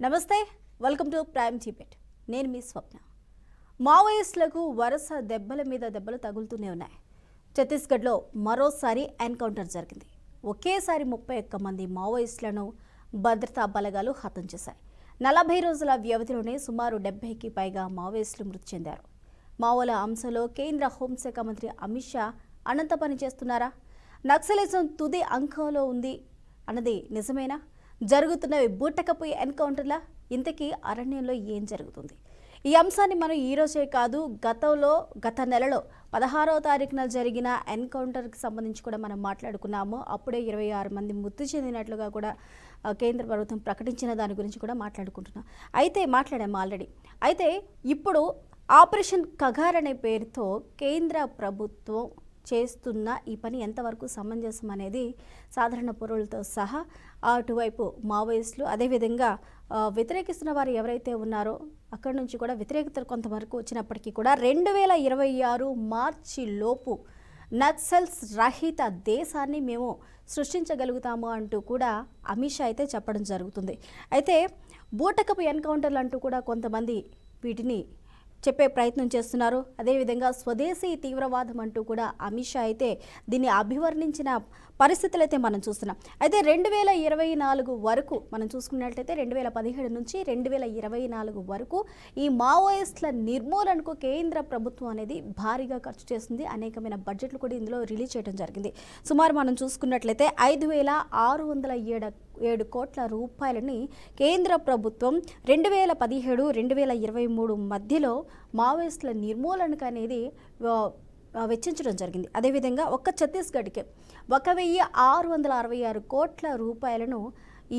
నమస్తే, welcome to prime Tibet. నేను మీ స్వప్న. మావోయిస్టులకు వరుస దెబ్బల మీద దెబ్బలు తగులుతూనే ఉన్నాయి. ఛత్తీస్గఢ్లో మరోసారి ఎన్కౌంటర్ జరిగింది. ఒకేసారి 31 మంది మావోయిస్టులను భద్రతా బలగాలు హతం చేశాయి. 40 రోజుల వ్యవధిలోనే సుమారు 70కి పైగా మావోయిస్టులు మృతి చెందారు. మావోల అంశంలో కేంద్ర హోంశాఖ మంత్రి అమిత్ షా అనంత పని చేస్తున్నారా? నక్సలిజం తుది అంకంలో ఉంది అన్నది నిజమేనా? జరుగుతున్నవి బూటకపు ఎన్కౌంటర్ల? ఇంతకీ అరణ్యంలో ఏం జరుగుతుంది? ఈ అంశాన్ని మనం ఈరోజే కాదు, గత నెలలో 16వ తారీఖున జరిగిన ఎన్కౌంటర్కి సంబంధించి కూడా మనం మాట్లాడుకున్నాము. అప్పుడే 26 మంది మృతి చెందినట్లుగా కూడా కేంద్ర ప్రభుత్వం ప్రకటించిన దాని గురించి కూడా మాట్లాడాము ఆల్రెడీ. అయితే ఇప్పుడు ఆపరేషన్ కగార్ అనే పేరుతో కేంద్ర ప్రభుత్వం చేస్తున్న ఈ పని ఎంతవరకు సమంజసం అనేది సాధారణ పౌరులతో సహా అటువైపు మావోయిస్టులు, అదేవిధంగా వ్యతిరేకిస్తున్న వారు ఎవరైతే ఉన్నారో అక్కడి నుంచి కూడా వ్యతిరేకత కొంతవరకు వచ్చినప్పటికీ కూడా 2026 మార్చి లోపు నక్సల్స్ రహిత దేశాన్ని మేము సృష్టించగలుగుతాము అంటూ కూడా అమిత్ షా అయితే చెప్పడం జరుగుతుంది. అయితే బూటకపు ఎన్కౌంటర్లు అంటూ కూడా కొంతమంది వీటిని చెప్పే ప్రయత్నం చేస్తున్నారు. అదేవిధంగా స్వదేశీ తీవ్రవాదం అంటూ కూడా అమిత్ షా అయితే దీన్ని అభివర్ణించిన పరిస్థితులు అయితే మనం చూస్తున్నాం. అయితే 2024 వరకు మనం చూసుకున్నట్లయితే 2017 నుంచి 2024 వరకు ఈ మావోయిస్టుల నిర్మూలనకు కేంద్ర ప్రభుత్వం అనేది భారీగా ఖర్చు చేస్తుంది. అనేకమైన బడ్జెట్లు కూడా ఇందులో రిలీజ్ చేయడం జరిగింది. సుమారు మనం చూసుకున్నట్లయితే 5,607 కోట్ల రూపాయలని కేంద్ర ప్రభుత్వం 2017-2023 మధ్యలో మావోయిస్టుల నిర్మూలనకు అనేది వెచ్చించడం జరిగింది. అదేవిధంగా ఒక్క ఛత్తీస్గఢ్కి 1,666 కోట్ల రూపాయలను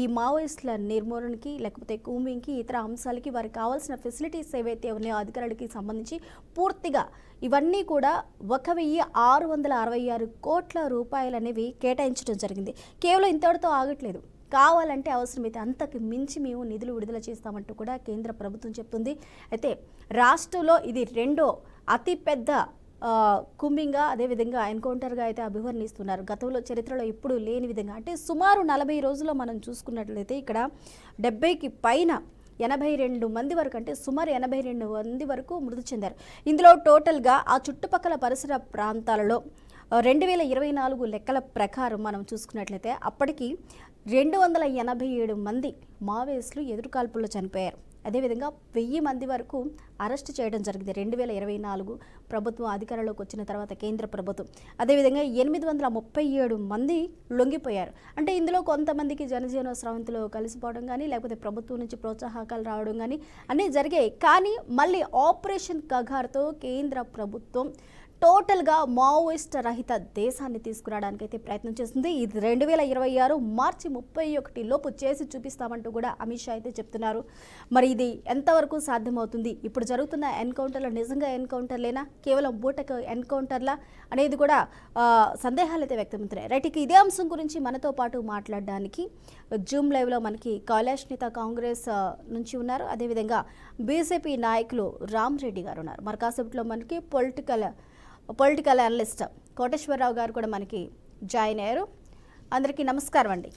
ఈ మావోయిస్టుల నిర్మూలనకి, లేకపోతే కూంబింగ్కి, ఇతర అంశాలకి వారికి కావాల్సిన ఫెసిలిటీస్ ఏవైతే ఉన్నాయో అధికారులకి సంబంధించి పూర్తిగా ఇవన్నీ కూడా 1,666 కోట్ల రూపాయలు అనేవి కేటాయించడం జరిగింది. కేవలం ఇంతటితో ఆగట్లేదు. కావాలంటే అవసరమైతే అంతకు మించి మేము నిధులు విడుదల చేస్తామంటూ కూడా కేంద్ర ప్రభుత్వం చెప్తుంది. అయితే రాష్ట్రంలో ఇది రెండో అతిపెద్ద కుంబింగ్గా, అదేవిధంగా ఎన్కౌంటర్గా అయితే అభివర్ణిస్తున్నారు. గతంలో చరిత్రలో ఎప్పుడు లేని విధంగా, అంటే సుమారు 40 రోజుల్లో మనం చూసుకున్నట్లయితే ఇక్కడ 70కి పైన 82 మంది వరకు, అంటే సుమారు 82 మంది వరకు మృతి చెందారు. ఇందులో టోటల్గా ఆ చుట్టుపక్కల పరిసర ప్రాంతాలలో 2024 లెక్కల ప్రకారం మనం చూసుకున్నట్లయితే అప్పటికి 287 మంది మావోయిస్టులు ఎదురుకాల్పుల్లో చనిపోయారు. అదేవిధంగా 1000 మంది వరకు అరెస్ట్ చేయడం జరిగింది 2024 ప్రభుత్వం అధికారంలోకి వచ్చిన తర్వాత కేంద్ర ప్రభుత్వం. అదేవిధంగా 837 మంది లొంగిపోయారు. అంటే ఇందులో కొంతమందికి జనజీవన స్రవంతిలో కలిసిపోవడం కానీ, లేకపోతే ప్రభుత్వం నుంచి ప్రోత్సాహకాలు రావడం కానీ అన్నీ జరిగాయి. కానీ మళ్ళీ ఆపరేషన్ కగార్తో కేంద్ర ప్రభుత్వం టోటల్గా మావోయిస్ట్ రహిత దేశాన్ని తీసుకురావడానికి అయితే ప్రయత్నం చేస్తుంది. ఇది 2026 మార్చి 31 లోపు చేసి చూపిస్తామంటూ కూడా అమిత్ షా అయితే చెప్తున్నారు. మరి ఇది ఎంతవరకు సాధ్యమవుతుంది? ఇప్పుడు జరుగుతున్న ఎన్కౌంటర్లు నిజంగా ఎన్కౌంటర్లేనా, కేవలం బూటక ఎన్కౌంటర్లా అనేది కూడా సందేహాలు అయితే వ్యక్తమవుతున్నాయి. రైట్, ఇక ఇదే అంశం గురించి మనతో పాటు మాట్లాడడానికి జూమ్ లైవ్లో మనకి కైలాష్ నేత కాంగ్రెస్ నుంచి ఉన్నారు. అదేవిధంగా బీజేపీ నాయకులు రామ్ రెడ్డి గారు ఉన్నారు. మరి కాసేపట్లో మనకి పొలిటికల్ అనలిస్ట్ కోటేశ్వరరావు గారు కూడా మనకి జాయిన్ అయ్యారు. అందరికీ నమస్కారం అండి.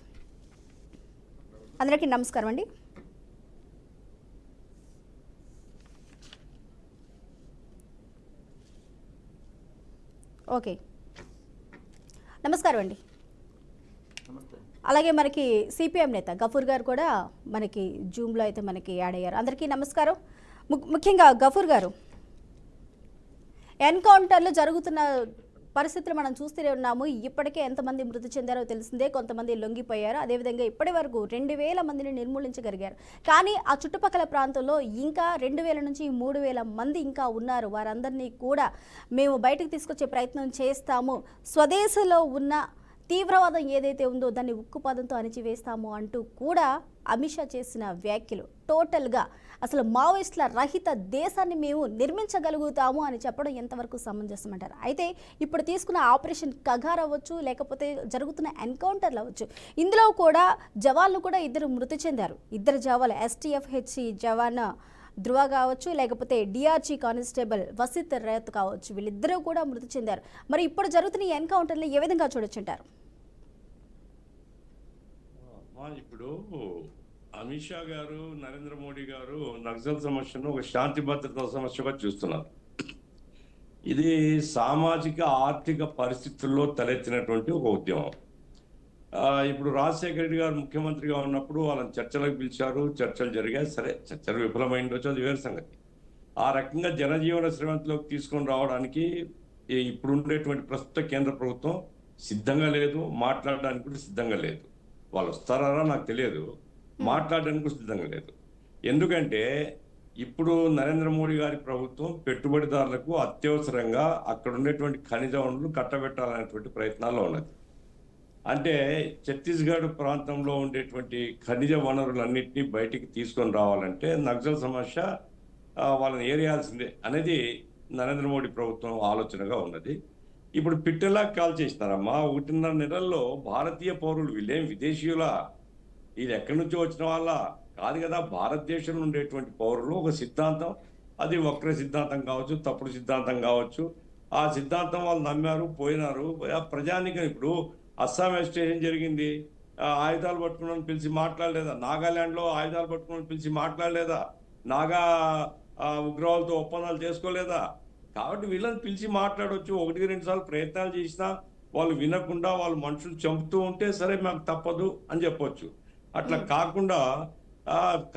ఓకే, నమస్కారం అండి. అలాగే మనకి సిపిఎం నేత గఫూర్ గారు కూడా మనకి జూమ్లో అయితే మనకి యాడ్ అయ్యారు. అందరికీ నమస్కారం. ముఖ్యంగా గఫూర్ గారు, ఎన్కౌంటర్లు జరుగుతున్న పరిస్థితులు మనం చూస్తూనే ఉన్నాము. ఇప్పటికే ఎంతమంది మృతి చెందారో తెలిసిందే, కొంతమంది లొంగిపోయారు. అదేవిధంగా ఇప్పటి వరకు 2000 మందిని నిర్మూలించగలిగారు. కానీ ఆ చుట్టుపక్కల ప్రాంతంలో ఇంకా 2000 నుంచి 3000 మంది ఇంకా ఉన్నారు. వారందరినీ కూడా మేము బయటకు తీసుకొచ్చే ప్రయత్నం చేస్తాము, స్వదేశంలో ఉన్న తీవ్రవాదం ఏదైతే ఉందో దాన్ని ఉక్కుపాదంతో అణిచివేస్తాము అంటూ కూడా అమిత్ షా చేసిన వ్యాఖ్యలు టోటల్గా అసలు మావోయిస్టుల రహిత దేశాన్ని మేము నిర్మించగలుగుతాము అని చెప్పడం ఎంతవరకు సమంజసం అంటారు? అయితే ఇప్పుడు తీసుకున్న ఆపరేషన్ కగార్ అవ్వచ్చు, లేకపోతే జరుగుతున్న ఎన్కౌంటర్లు అవ్వచ్చు, ఇందులో కూడా జవాన్లు కూడా 2 మృతి చెందారు. 2 జవాన్లు, STFHC జవాన్ ధృవ కావచ్చు, లేకపోతే DRG కానిస్టేబుల్ వసిత్ రేత్ కావచ్చు, వీళ్ళిద్దరూ కూడా మృతి చెందారు. మరి ఇప్పుడు జరుగుతున్న ఈ ఎన్కౌంటర్లు ఏ విధంగా చూడొచ్చు అంటారు? ఇప్పుడు అమిత్ షా గారు, నరేంద్ర మోడీ గారు నక్సల్ సమస్యను ఒక శాంతి భద్రతా సమస్యగా చూస్తున్నారు. ఇది సామాజిక ఆర్థిక పరిస్థితుల్లో తలెత్తినటువంటి ఒక ఉద్యమం. ఇప్పుడు రాజశేఖర రెడ్డి గారు ముఖ్యమంత్రిగా ఉన్నప్పుడు వాళ్ళని చర్చలకు పిలిచారు, చర్చలు జరిగాయి. సరే, చర్చలు విఫలమైండొచ్చు, అది వేరే సంగతి. ఆ రకంగా జనజీవన శ్రవంతిలోకి తీసుకొని రావడానికి ఇప్పుడు ఉండేటువంటి ప్రస్తుత కేంద్ర ప్రభుత్వం సిద్ధంగా లేదు, మాట్లాడడానికి కూడా సిద్ధంగా లేదు. వాళ్ళు వస్తారా నాకు తెలియదు, మాట్లాడడానికి కూడా సిద్ధంగా లేదు. ఎందుకంటే ఇప్పుడు నరేంద్ర మోడీ గారి ప్రభుత్వం పెట్టుబడిదారులకు అత్యవసరంగా అక్కడ ఉండేటువంటి ఖనిజ వనరులు కట్టబెట్టాలనేటువంటి ప్రయత్నాల్లో ఉన్నది. అంటే ఛత్తీస్గఢ్ ప్రాంతంలో ఉండేటువంటి ఖనిజ వనరులన్నింటినీ బయటికి తీసుకొని రావాలంటే నక్సల్ సమస్య వాళ్ళని ఏరియాల్సిందే అనేది నరేంద్ర మోడీ ప్రభుత్వం ఆలోచనగా ఉన్నది. ఇప్పుడు పిట్టెలా కాల్ చేసినారమ్మా. 1.5 నెలల్లో భారతీయ పౌరులు, వీళ్ళేం విదేశీయులా, ఇది ఎక్కడి నుంచో వచ్చిన వాళ్ళ కాదు కదా. భారతదేశంలో ఉండేటువంటి పౌరులు ఒక సిద్ధాంతం, అది వక్ర సిద్ధాంతం కావచ్చు, తప్పుడు సిద్ధాంతం కావచ్చు, ఆ సిద్ధాంతం వాళ్ళు నమ్మారు, పోయినారు. ప్రజానికం ఇప్పుడు అస్సాం ఎజిటేషన్ జరిగింది, ఆయుధాలు పట్టుకుని పిలిచి మాట్లాడలేదా? నాగాల్యాండ్లో ఆయుధాలు పట్టుకుని పిలిచి మాట్లాడలేదా? నాగా ఉగ్రవాదులతో ఒప్పందాలు చేసుకోలేదా? కాబట్టి వీళ్ళని పిలిచి మాట్లాడవచ్చు. 1-2 సార్లు ప్రయత్నాలు చేసినా వాళ్ళు వినకుండా వాళ్ళు మనుషులు చంపుతూ ఉంటే సరే మాకు తప్పదు అని చెప్పొచ్చు. అట్లా కాకుండా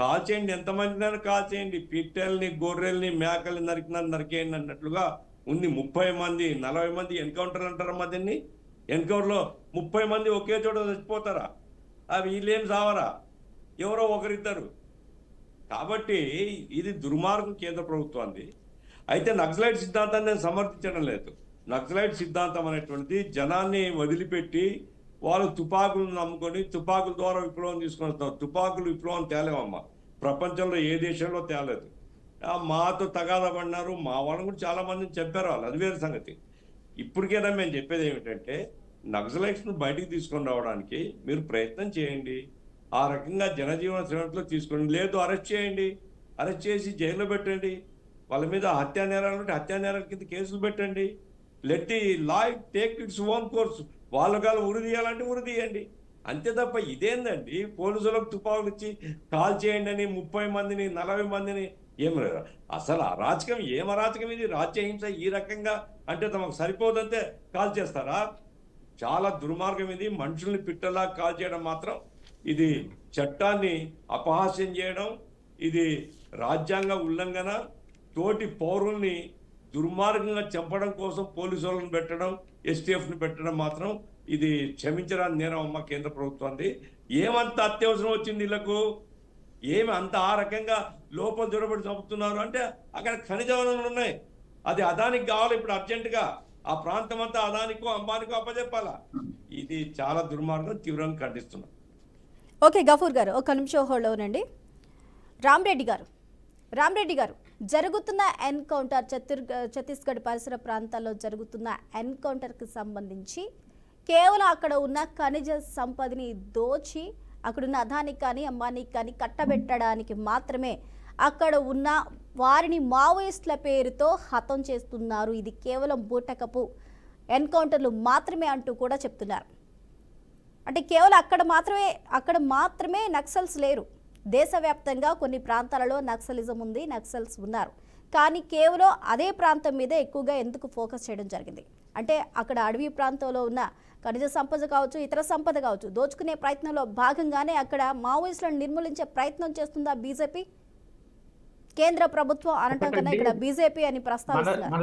కాల్చేయండి, ఎంతమందినైనా కాల్చేయండి, పిట్టెల్ని, గొర్రెల్ని, మేకల్ని నరికేయండి అన్నట్లుగా ఉంది. 30 మంది 40 మంది ఎన్కౌంటర్ అంటారమ్మా దీన్ని. ఎన్కౌంటర్లో 30 మంది ఒకే చోట చచ్చిపోతారా? వీళ్ళేం సావరా? ఎవరో ఒకరిద్దరు. కాబట్టి ఇది దుర్మార్గం కేంద్ర ప్రభుత్వాన్ని. అయితే నక్సలైట్ సిద్ధాంతాన్ని నేను సమర్థించడం లేదు. నక్సలైట్ సిద్ధాంతం అనేటువంటిది జనాన్ని వదిలిపెట్టి వాళ్ళు తుపాకులు నమ్ముకొని తుపాకుల ద్వారా విప్లవం తీసుకొని వస్తారు. తుపాకులు విప్లవం తేలేమమ్మా, ప్రపంచంలో ఏ దేశంలో తేలేదు. మాతో తగాదా పడినారు, మా వాళ్ళని కూడా చాలా మందిని చెప్పారు వాళ్ళు, అది వేరే సంగతి. ఇప్పటికైనా మేము చెప్పేది ఏమిటంటే నక్సలైట్స్ను బయటికి తీసుకొని రావడానికి మీరు ప్రయత్నం చేయండి. ఆ రకంగా జనజీవన శ్రవంతిలో తీసుకోండి. లేదు, అరెస్ట్ చేయండి, అరెస్ట్ చేసి జైల్లో పెట్టండి. వాళ్ళ మీద హత్యా నేరాలు ఉంటే హత్యా నేరాల కింద కేసులు పెట్టండి. Let the law take its own course. వాళ్ళకాలు ఉరి తీయాలంటే ఉరి తీయండి, అంతే తప్ప ఇదేందండి పోలీసులకు తుపాకులు ఇచ్చి కాల్ చేయండి అని 30 మందిని 40 మందిని. ఏం అసలు అరాచకం, ఏం అరాచకం ఇది? రాజ్యహింస ఈ రకంగా అంటే తమకు సరిపోదంతే కాల్ చేస్తారా? చాలా దుర్మార్గం ఇది. మనుషుల్ని పిట్టలా కాల్ చేయడం మాత్రం ఇది చట్టాన్ని అపహాస్యం చేయడం, ఇది రాజ్యాంగ ఉల్లంఘన. తోటి పౌరుల్ని దుర్మార్గంగా చంపడం కోసం పోలీసు వాళ్ళని పెట్టడం, ఎస్టీఎఫ్ని పెట్టడం మాత్రం ఇది క్షమించరాని నేరం అమ్మ కేంద్ర ప్రభుత్వాన్ని. ఏమంత అత్యవసరం వచ్చింది వీళ్ళకు? ఏమి అంత ఆ రకంగా లోపల దొరబడి చంపుతున్నారు అంటే అక్కడ ఖనిజ వనరులు ఉన్నాయి, అది అదానికి కావాలి ఇప్పుడు అర్జెంటుగా. ఆ ప్రాంతం అంతా అదానికో అంబానికో అప్పచెప్పాలా? ఇది చాలా దుర్మార్గం, తీవ్రంగా ఖండిస్తున్నాం. ఓకే గఫూర్ గారు, ఒక నిమిషం హోల్డ్ అవునండి. రామ్రెడ్డి గారు, జరుగుతున్న ఎన్కౌంటర్, ఛత్తీస్గఢ్ పరిసర ప్రాంతాల్లో జరుగుతున్న ఎన్కౌంటర్కి సంబంధించి కేవలం అక్కడ ఉన్న ఖనిజ సంపదని దోచి అక్కడున్న అదానికి కానీ అంబానీకి కానీ కట్టబెట్టడానికి మాత్రమే అక్కడ ఉన్న వారిని మావోయిస్టుల పేరుతో హతం చేస్తున్నారు. ఇది కేవలం బూటకపు ఎన్కౌంటర్లు మాత్రమే అంటూ కూడా చెప్తున్నారు. అంటే కేవలం అక్కడ మాత్రమే నక్సల్స్ లేరు. దేశవ్యాప్తంగా కొన్ని ప్రాంతాలలో నక్సలిజం ఉంది, నక్సల్స్ ఉన్నారు. కానీ కేవలం అదే ప్రాంతం మీద ఎక్కువగా ఎందుకు ఫోకస్ చేయడం జరిగింది? అంటే అక్కడ అడవి ప్రాంతంలో ఉన్న ఖనిజ సంపద కావచ్చు, ఇతర సంపద కావచ్చు, దోచుకునే ప్రయత్నంలో భాగంగానే అక్కడ మావోయిస్టులను నిర్మూలించే ప్రయత్నం చేస్తుందా బీజేపీ? కేంద్ర ప్రభుత్వం అనటం కన్నా ఇక్కడ బీజేపీ అని ప్రస్తావిస్తున్నారు.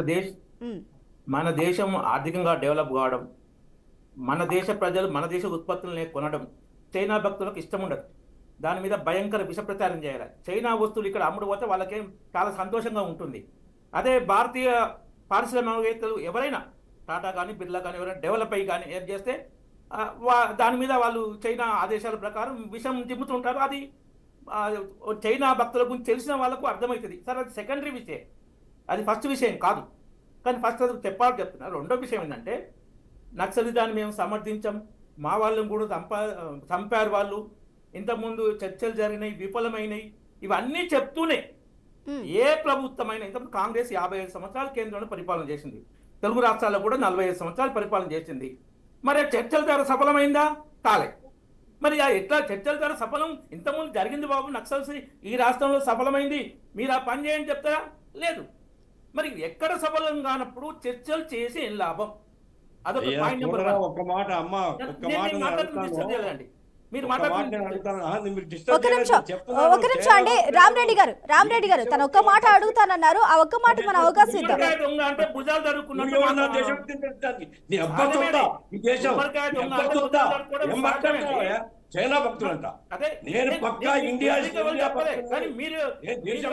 మన దేశం ఆర్థికంగా డెవలప్ కావడం, మన దేశ ప్రజలు మన దేశ ఉత్పత్తులనే కొనడం చైనా భక్తులకు ఇష్టం ఉండదు. దాని మీద భయంకర విష ప్రచారం చేయాలి. చైనా వస్తువులు ఇక్కడ అమ్ముడు పోతే వాళ్ళకేం చాలా సంతోషంగా ఉంటుంది. అదే భారతీయ పారిశ్రామికవేత్తలు ఎవరైనా, టాటా కానీ బిర్లా కానీ ఎవరైనా డెవలప్ అయ్యి కానీ ఏం చేస్తే దాని మీద వాళ్ళు చైనా ఆదేశాల ప్రకారం విషం జిమ్ముతుంటారు. అది చైనా భక్తుల గురించి తెలిసిన వాళ్ళకు అర్థమవుతుంది. సరే, అది సెకండరీ విషయం, అది ఫస్ట్ విషయం కాదు. కానీ ఫస్ట్ అది చెప్తున్నారు. రెండో విషయం ఏంటంటే నక్సలిజాన్ని మేము సమర్థించాం, మా వాళ్ళని కూడా చంపారు వాళ్ళు, ఇంతకుముందు చర్చలు జరిగినాయి, విఫలమైనవి, ఇవన్నీ చెప్తూనే ఏ ప్రభుత్వమైనా, ఇంతకుముందు కాంగ్రెస్ 55 సంవత్సరాలు కేంద్రంలో పరిపాలన చేసింది, తెలుగు రాష్ట్రాల్లో కూడా 45 సంవత్సరాలు పరిపాలన చేసింది. మరి చర్చల ద్వారా సఫలమైందా? కాలే. మరి ఎట్లా చర్చల ద్వారా సఫలం ఇంతకుముందు జరిగింది బాబు, నక్సల్స్ ఈ రాష్ట్రంలో సఫలమైంది, మీరు ఆ పని చేయండి చెప్తారా? లేదు. మరి ఎక్కడ సఫలం కానప్పుడు చర్చలు చేసి ఏం లాభం? అదొక అయ్యా, పాయింట్ నెంబర్ చూడరా, 1. ఒక్క మాట అమ్మా, ఒక్క మాట నేను అడుగుతాను. డిస్టర్బ్ చేయాలండి మీరు ఒక్క మాట నేను మాట్లాడుతున్నారు. అడుగుతాను. మీరు ఒక డిస్టర్బ్ నిమిషం చేయలేదు, చెప్తున్నాను. ఒక నిమిషం అండి. రామరెడ్డి గారు తను ఒక్క మాట అడుగుతానన్నారు. ఆ ఒక్క మాట మన అవకాశం ఇద్దాం. గుమ్మడికాయ దొంగ అంటే భుజాలు తరుక్కున్నట్టు నువ్వు నా మాట్లాడు. దేశం తింటానికి. నీ అబ్బా చెప్తా, ఈ దేశం గుమ్మడికాయ దొంగ అబ్బా అంటే చెప్తా. భుజాలు తరుక్కోవడం ఏం మాట్లాడుతున్నావయ్యా? చైనా భక్తులంట. అదే నేను పక్కా ఇండియా చెప్పలే, కానీ మీరు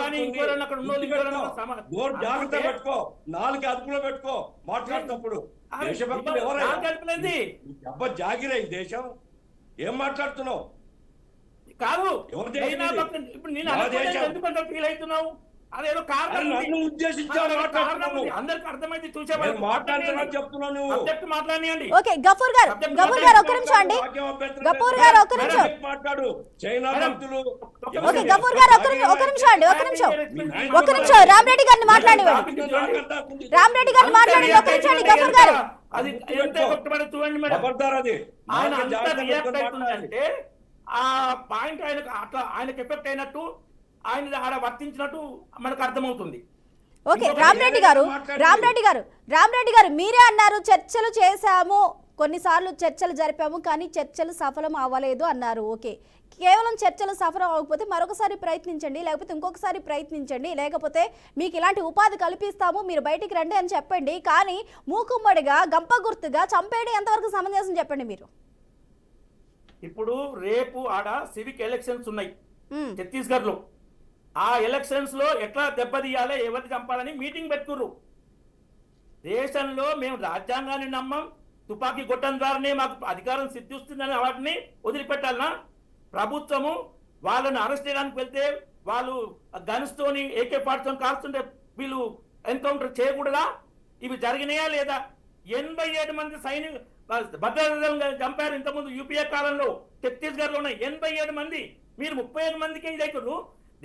కానీ ఇంకోరన్నా అక్కడ ఉన్న వాళ్ళు ఇంకోరన్నా జాగ్రత్త పెట్టుకో, నాలుగు అదుపులో పెట్టుకో మాట్లాడుతున్నప్పుడు. దేశభక్తులు ఎవరైనా కలిపినది అబ్బా జాగిరే ఈ దేశం. ఏం మాట్లాడుతున్నావు? కాదు. ఎవరు దేశం చైనా ఇది? భక్తులు ఇప్పుడు నేను ఎవరి అనుకోలేదు, దేశం? ఎందుకంటే ఫీల్ అవుతున్నావు? అదేదో కారణం ఉంది. నన్ను ఉద్దేశించావు కారణం మాట్లాడుతున్నావు. ఉంది. అందరికి అర్థమైంది, చూసే నేను మాట్లాడుతున్నా చెప్తున్నావు నువ్వు. సబ్జెక్ట్ మాట్లాడియండి. ఓకే గఫూర్ గారు ఒక్క నిమిషం అండి. గఫూర్ గారు ఒక్క నిమిషం. మాట్లాడు. చైనా భక్తులు. ఓకే గఫూర్ గారు ఒక్క నిమిషం అండి. ఒక్క నిమిషం రామరెడ్డి గారిని మాట్లాడివ్వండి. రామరెడ్డి గారిని మాట్లాడి ఒక్క నిమిషం అండి. గఫూర్ గారు అది ఎంత కొట్టబడి చూడండి మేడం. ఖబర్దార్ అది. ఆయన నాకు అంత జాగ్రత్త రియాక్ట్ పెట్టుకొని అవుతుందంటే ఆ పాయింట్ ఆయనకు అట్లా ఆయనకు ఎఫెక్ట్ అయినట్టు, ఆయన ఆడ వర్తించినట్టు మనకు అర్థమవుతుంది. ఓకే రామరెడ్డి గారు మీరే అన్నారు చర్చలు చేశాము, కొన్నిసార్లు చర్చలు జరిపాము, కానీ చర్చలు సఫలం అవ్వలేదు అన్నారు. ఓకే, కేవలం చర్చలు సఫలం అవ్వకపోతే మరొకసారి ప్రయత్నించండి, లేకపోతే ఇంకొకసారి ప్రయత్నించండి, లేకపోతే మీకు ఇలాంటి ఉపాధి కల్పిస్తాము, మీరు బయటికి రండి అని చెప్పండి. కానీ మూకుమ్మడిగా గంప గుర్తుగా చంపేయడం ఎంతవరకు సమంజసం చెప్పండి మీరు. ఇప్పుడు రేపు ఆడ సివిక్ ఎలక్షన్స్ ఉన్నాయి ఛత్తీస్గఢ్ లో. ఆ ఎలక్షన్స్ లో ఎట్లా దెబ్బతీయాలి, ఎవరిని చంపాలని మీటింగ్ పెట్టుకుర్రు. దేశంలో మేము రాజ్యాంగాన్ని నమ్మం, తుపాకీ గొట్టం ద్వారానే మాకు అధికారం సిద్ధిస్తుందని వాటిని వదిలిపెట్టాలనా? ప్రభుత్వము వాళ్ళని అరెస్ట్ చేయడానికి వెళ్తే వాళ్ళు గన్స్తోని AK-47 కాల్స్తుంటే వీళ్ళు ఎన్కౌంటర్ చేయకూడదా? ఇవి జరిగినాయా లేదా? 87 మంది సైనికులు భద్రతలను చంపారు ఇంతకుముందు యూపీఏ కాలంలో. ఛత్తీస్గఢ్ లో 87 మంది, మీరు 35 మందికి దగ్గర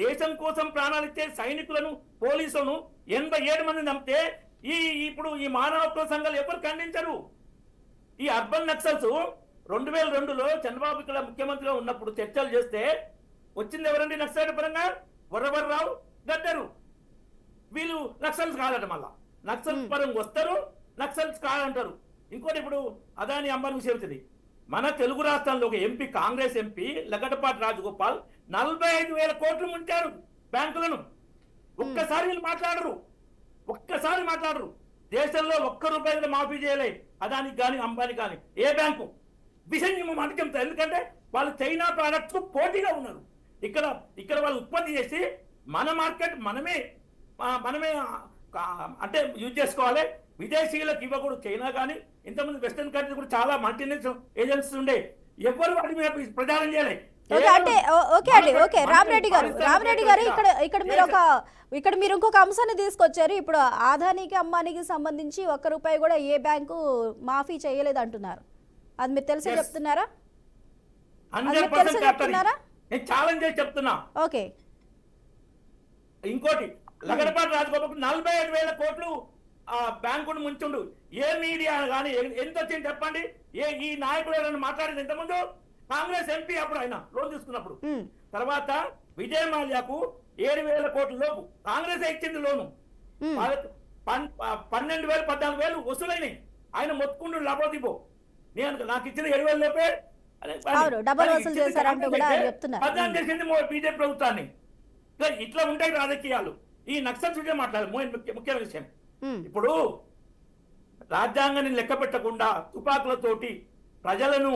దేశం కోసం ప్రాణాలు ఇచ్చే సైనికులను, పోలీసులను 87 మంది చంపితే ఇప్పుడు ఈ మానవ హక్కుల సంఘాలు ఎవరు ఖండించరు. ఈ అర్బన్ నక్సల్స్ 2002లో చంద్రబాబు ఇక్కడ ముఖ్యమంత్రిగా ఉన్నప్పుడు చర్చలు చేస్తే వచ్చింది ఎవరండి నక్సలైట్ పరంగా? వరవర్రావు, గద్దరు. వీళ్ళు నక్సల్స్ కాదట. మళ్ళా నక్సల్స్ పరంగా వస్తారు, నక్సల్స్ కాదంటారు. ఇంకోటి ఇప్పుడు అదాని అంబానీ విషయం వచ్చింది. మన తెలుగు రాష్ట్రాల్లో ఒక ఎంపీ, కాంగ్రెస్ ఎంపీ లగడపాటి రాజగోపాల్ 45,000 కోట్లు ముంచారు బ్యాంకులను. ఒక్కసారి వీళ్ళు మాట్లాడరు. దేశంలో ఒక్క రూపాయి కూడా మాఫీ చేయలే అదానికి కానీ అంబానీ కానీ ఏ బ్యాంకు. విషయం మాట చెప్తారు, ఎందుకంటే వాళ్ళు చైనా ప్రోడక్ట్స్ పోటీగా ఉన్నారు. ఇక్కడ వాళ్ళు ఉత్పత్తి చేసి మన మార్కెట్ మనమే అంటే యూజ్ చేసుకోవాలి, విదేశీయులకు ఇవ్వకూడదు. చైనా కానీ ఇంతకుముందు వెస్టర్న్ కంట్రీస్ కూడా చాలా మల్టీనేషనల్ ఏజెన్సీస్ ఉండే, ఎవరు వాటి మీద ప్రచారం చేయాలి. ఓకే రామరెడ్డి గారు ఇక్కడ మీరు ఇంకొక అంశాన్ని తీసుకొచ్చారు. ఇప్పుడు ఆదానికి అంబానీకి సంబంధించి ఒక్క రూపాయి కూడా ఏ బ్యాంకు మాఫీ చేయలేదు అంటున్నారు. అది మీరు తెలిసే చెప్తున్నారా? 100% నేను ఛాలెంజ్ చేసి చెప్తున్నా. ఓకే, ఇంకోటి లగడపాటి రాజగోపాల్ 45,000 కోట్లు బ్యాంకును ముంచుండు. ఏ మీడియా కానీ ఎంత వచ్చింది చెప్పండి? ఈ నాయకులు ఎవరైనా మాట్లాడింది ఇంతకుముందు? కాంగ్రెస్ ఎంపీ అప్పుడు ఆయన లోన్ తీసుకున్నప్పుడు. తర్వాత విజయ్ మాల్యాకు 7,000 కోట్ల లోపు కాంగ్రెస్ ఇచ్చింది లోను. 12,000 14,000 వసూలైనాయి. ఆయన మొత్తుకుంటూ లబోదిబో, నాకు ఇచ్చిన 7,000 లోపే పద్నాలుగు చేసింది బీజేపీ ప్రభుత్వాన్ని. ఇట్లా ఉంటాయి రాజకీయాలు. ఈ నక్సల్స్ విషయం మాట్లాడాలి. ముఖ్యమైన విషయం, ఇప్పుడు రాజ్యాంగాన్ని లెక్క పెట్టకుండా తుపాకులతోటి ప్రజలను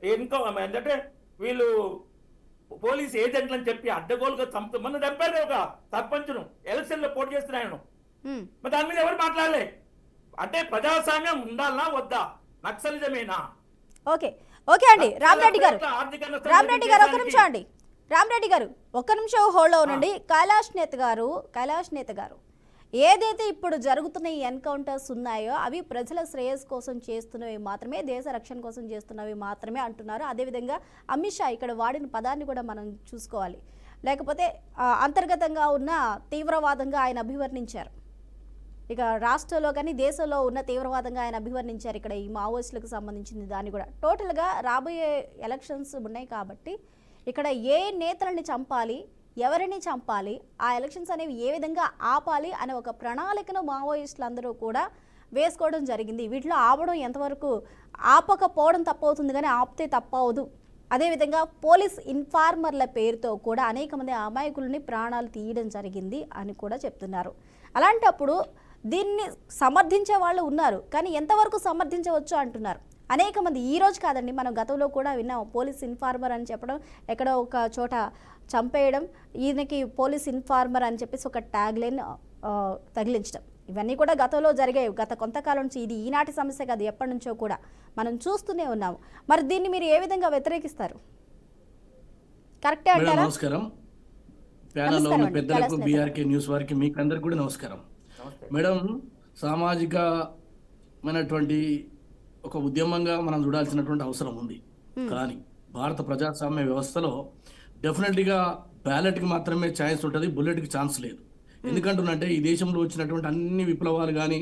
ఏంటంటే వీళ్ళు పోలీస్ ఏజెంట్లని చెప్పి అడ్డగోలుగా చంపుతూ మొన్న చంపారు ఒక సర్పంచ్ను, ఎలక్షన్ లో పోటీ చేస్తున్నాయను. మరి దాని మీద ఎవరు మాట్లాడలే. అంటే ప్రజాస్వామ్యం ఉండాలనా వద్దా? నక్సలిజమేనా? ఓకే అండి. రామరెడ్డి గారు ఒక్క నిమిషం హోల్డ్ అవునండి. కైలాష్ నేత గారు ఏదైతే ఇప్పుడు జరుగుతున్న ఈ ఎన్కౌంటర్స్ ఉన్నాయో అవి ప్రజల శ్రేయస్ కోసం చేస్తున్నవి మాత్రమే, దేశ రక్షణ కోసం చేస్తున్నవి మాత్రమే అంటున్నారు. అదేవిధంగా అమిత్ షా ఇక్కడ వాడిన పదాన్ని కూడా మనం చూసుకోవాలి, లేకపోతే అంతర్గతంగా ఉన్న తీవ్రవాదంగా ఆయన అభివర్ణించారు. ఇక రాష్ట్రంలో కానీ దేశంలో ఉన్న తీవ్రవాదంగా ఆయన అభివర్ణించారు ఇక్కడ ఈ మావోయిస్టులకు సంబంధించిన దాన్ని కూడా. టోటల్గా రాబోయే ఎలక్షన్స్ ఉన్నాయి కాబట్టి ఇక్కడ ఏ నేతలని చంపాలి, ఎవరిని చంపాలి, ఆ ఎలక్షన్స్ అనేవి ఏ విధంగా ఆపాలి అనే ఒక ప్రణాళికను మావోయిస్టులందరూ కూడా వేసుకోవడం జరిగింది. వీటిలో ఆపడం ఎంతవరకు ఆపకపోవడం తప్పవుతుంది కానీ ఆపితే తప్పవదు. అదేవిధంగా పోలీస్ ఇన్ఫార్మర్ల పేరుతో కూడా అనేక మంది అమాయకులని ప్రాణాలు తీయడం జరిగింది అని కూడా చెప్తున్నారు. అలాంటప్పుడు దీన్ని సమర్థించే వాళ్ళు ఉన్నారు, కానీ ఎంతవరకు సమర్థించవచ్చు అంటున్నారు అనేక మంది. ఈ రోజు కాదండి, మనం గతంలో కూడా విన్నాం. పోలీస్ ఇన్ఫార్మర్ అని చెప్పడం, ఎక్కడో ఒక చోట చంపేయడం, ఈయనకి పోలీస్ ఇన్ఫార్మర్ అని చెప్పేసి ఒక ట్యాగ్ లైన్ తగిలించడం, ఇవన్నీ కూడా గతంలో జరిగాయి. గత కొంతకాలం నుంచి ఇది ఈనాటి సమస్య కాదు, ఎప్పటి నుంచో కూడా మనం చూస్తూనే ఉన్నాము. మరి దీన్ని మీరు ఏ విధంగా వ్యతిరేకిస్తారు? కరెక్టే అంటారా? నమస్కారం. ప్యానల్లో ఉన్న పెద్దలకు, బీఆర్కే న్యూస్ వారికి, మీకు అందరికి కూడా నమస్కారం. మేడం, సామాజికమైనటువంటి ఒక ఉద్యమంగా మనం చూడాల్సినటువంటి అవసరం ఉంది. కానీ భారత ప్రజాస్వామ్య వ్యవస్థలో డెఫినెట్గా బ్యాలెట్కి మాత్రమే ఛాయిస్ ఉంటుంది, బుల్లెట్కి ఛాన్స్ లేదు. ఎందుకంటున్నంటే ఈ దేశంలో వచ్చినటువంటి అన్ని విప్లవాలు కానీ,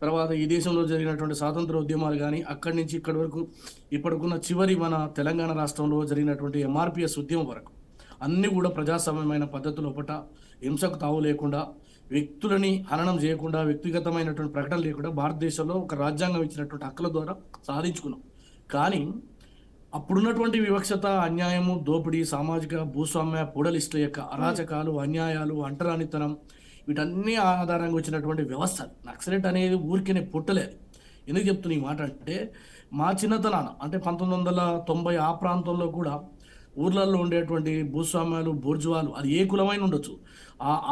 తర్వాత ఈ దేశంలో జరిగినటువంటి స్వాతంత్ర ఉద్యమాలు కానీ, అక్కడి నుంచి ఇక్కడి వరకు ఇప్పటికున్న చివరి మన తెలంగాణ రాష్ట్రంలో జరిగినటువంటి ఎంఆర్పిఎస్ ఉద్యమం వరకు అన్నీ కూడా ప్రజాస్వామ్యమైన పద్ధతుల ఒకట హింసకు తావు లేకుండా, వ్యక్తులని హననం చేయకుండా, వ్యక్తిగతమైనటువంటి ప్రకటన లేకుండా భారతదేశంలో ఒక రాజ్యాంగం ఇచ్చినటువంటి హక్కుల ద్వారా సాధించుకున్నాం. కానీ అప్పుడున్నటువంటి వివక్షత, అన్యాయము, దోపిడీ, సామాజిక భూస్వామ్య పొడలిస్టుల యొక్క అరాచకాలు, అన్యాయాలు, అంటరానితనం, వీటన్నీ ఆధారంగా వచ్చినటువంటి వ్యవస్థ. నక్సలెట్ అనేది ఊరికేనే పుట్టలేదు. ఎందుకు చెప్తున్నా ఈ మాట అంటే, మా చిన్నతనాన అంటే 1990 ఆ ప్రాంతంలో కూడా ఊర్లలో ఉండేటువంటి భూస్వామ్యాలు, బూర్జువాలు, అది ఏ కులమైన ఉండొచ్చు,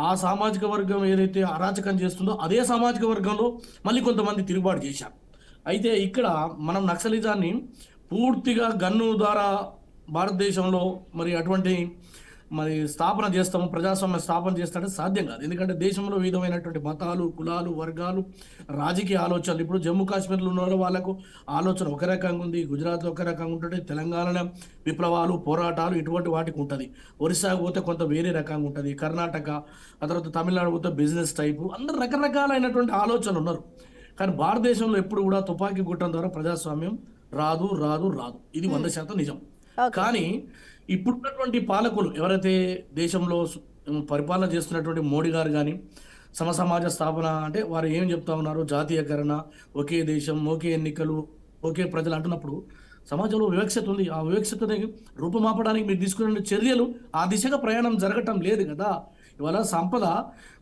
ఆ సామాజిక వర్గం ఏదైతే అరాచకం చేస్తుందో అదే సామాజిక వర్గంలో మళ్ళీ కొంతమంది తిరుగుబాటు చేశారు. అయితే ఇక్కడ మనం నక్సలిజాన్ని పూర్తిగా గన్ను ద్వారా భారతదేశంలో మరి అటువంటి స్థాపన చేస్తాము, ప్రజాస్వామ్య స్థాపన చేస్తాడే సాధ్యం కాదు. ఎందుకంటే దేశంలో వివిధమైనటువంటి మతాలు, కులాలు, వర్గాలు, రాజకీయ ఆలోచనలు. ఇప్పుడు జమ్మూ కాశ్మీర్లో ఉన్న వాళ్ళకు ఆలోచన ఒక రకంగా ఉంది, గుజరాత్లో ఒక రకంగా ఉంటుంది, తెలంగాణ విప్లవాలు, పోరాటాలు ఇటువంటి వాటికి ఉంటుంది, ఒరిస్సాకు పోతే కొంత వేరే రకంగా ఉంటుంది, కర్ణాటక, ఆ తర్వాత తమిళనాడు పోతే బిజినెస్ టైపు, అందరు రకరకాలైనటువంటి ఆలోచనలు ఉన్నారు. కానీ భారతదేశంలో ఎప్పుడు కూడా తుపాకీ గుట్టం ద్వారా ప్రజాస్వామ్యం రాదు రాదు రాదు, ఇది 100% నిజం. కానీ ఇప్పుడున్నటువంటి పాలకులు ఎవరైతే దేశంలో పరిపాలన చేస్తున్నటువంటి మోడీ గారు కానీ, సమసమాజ స్థాపన అంటే వారు ఏం చెప్తా ఉన్నారు, జాతీయకరణ, ఒకే దేశం, ఒకే ఎన్నికలు, ఒకే ప్రజలు అంటున్నప్పుడు సమాజంలో వివక్షత ఉంది. ఆ వివక్షతని రూపుమాపడానికి మీరు తీసుకునే చర్యలు ఆ దిశగా ప్రయాణం జరగటం లేదు కదా. ఇవాళ సంపద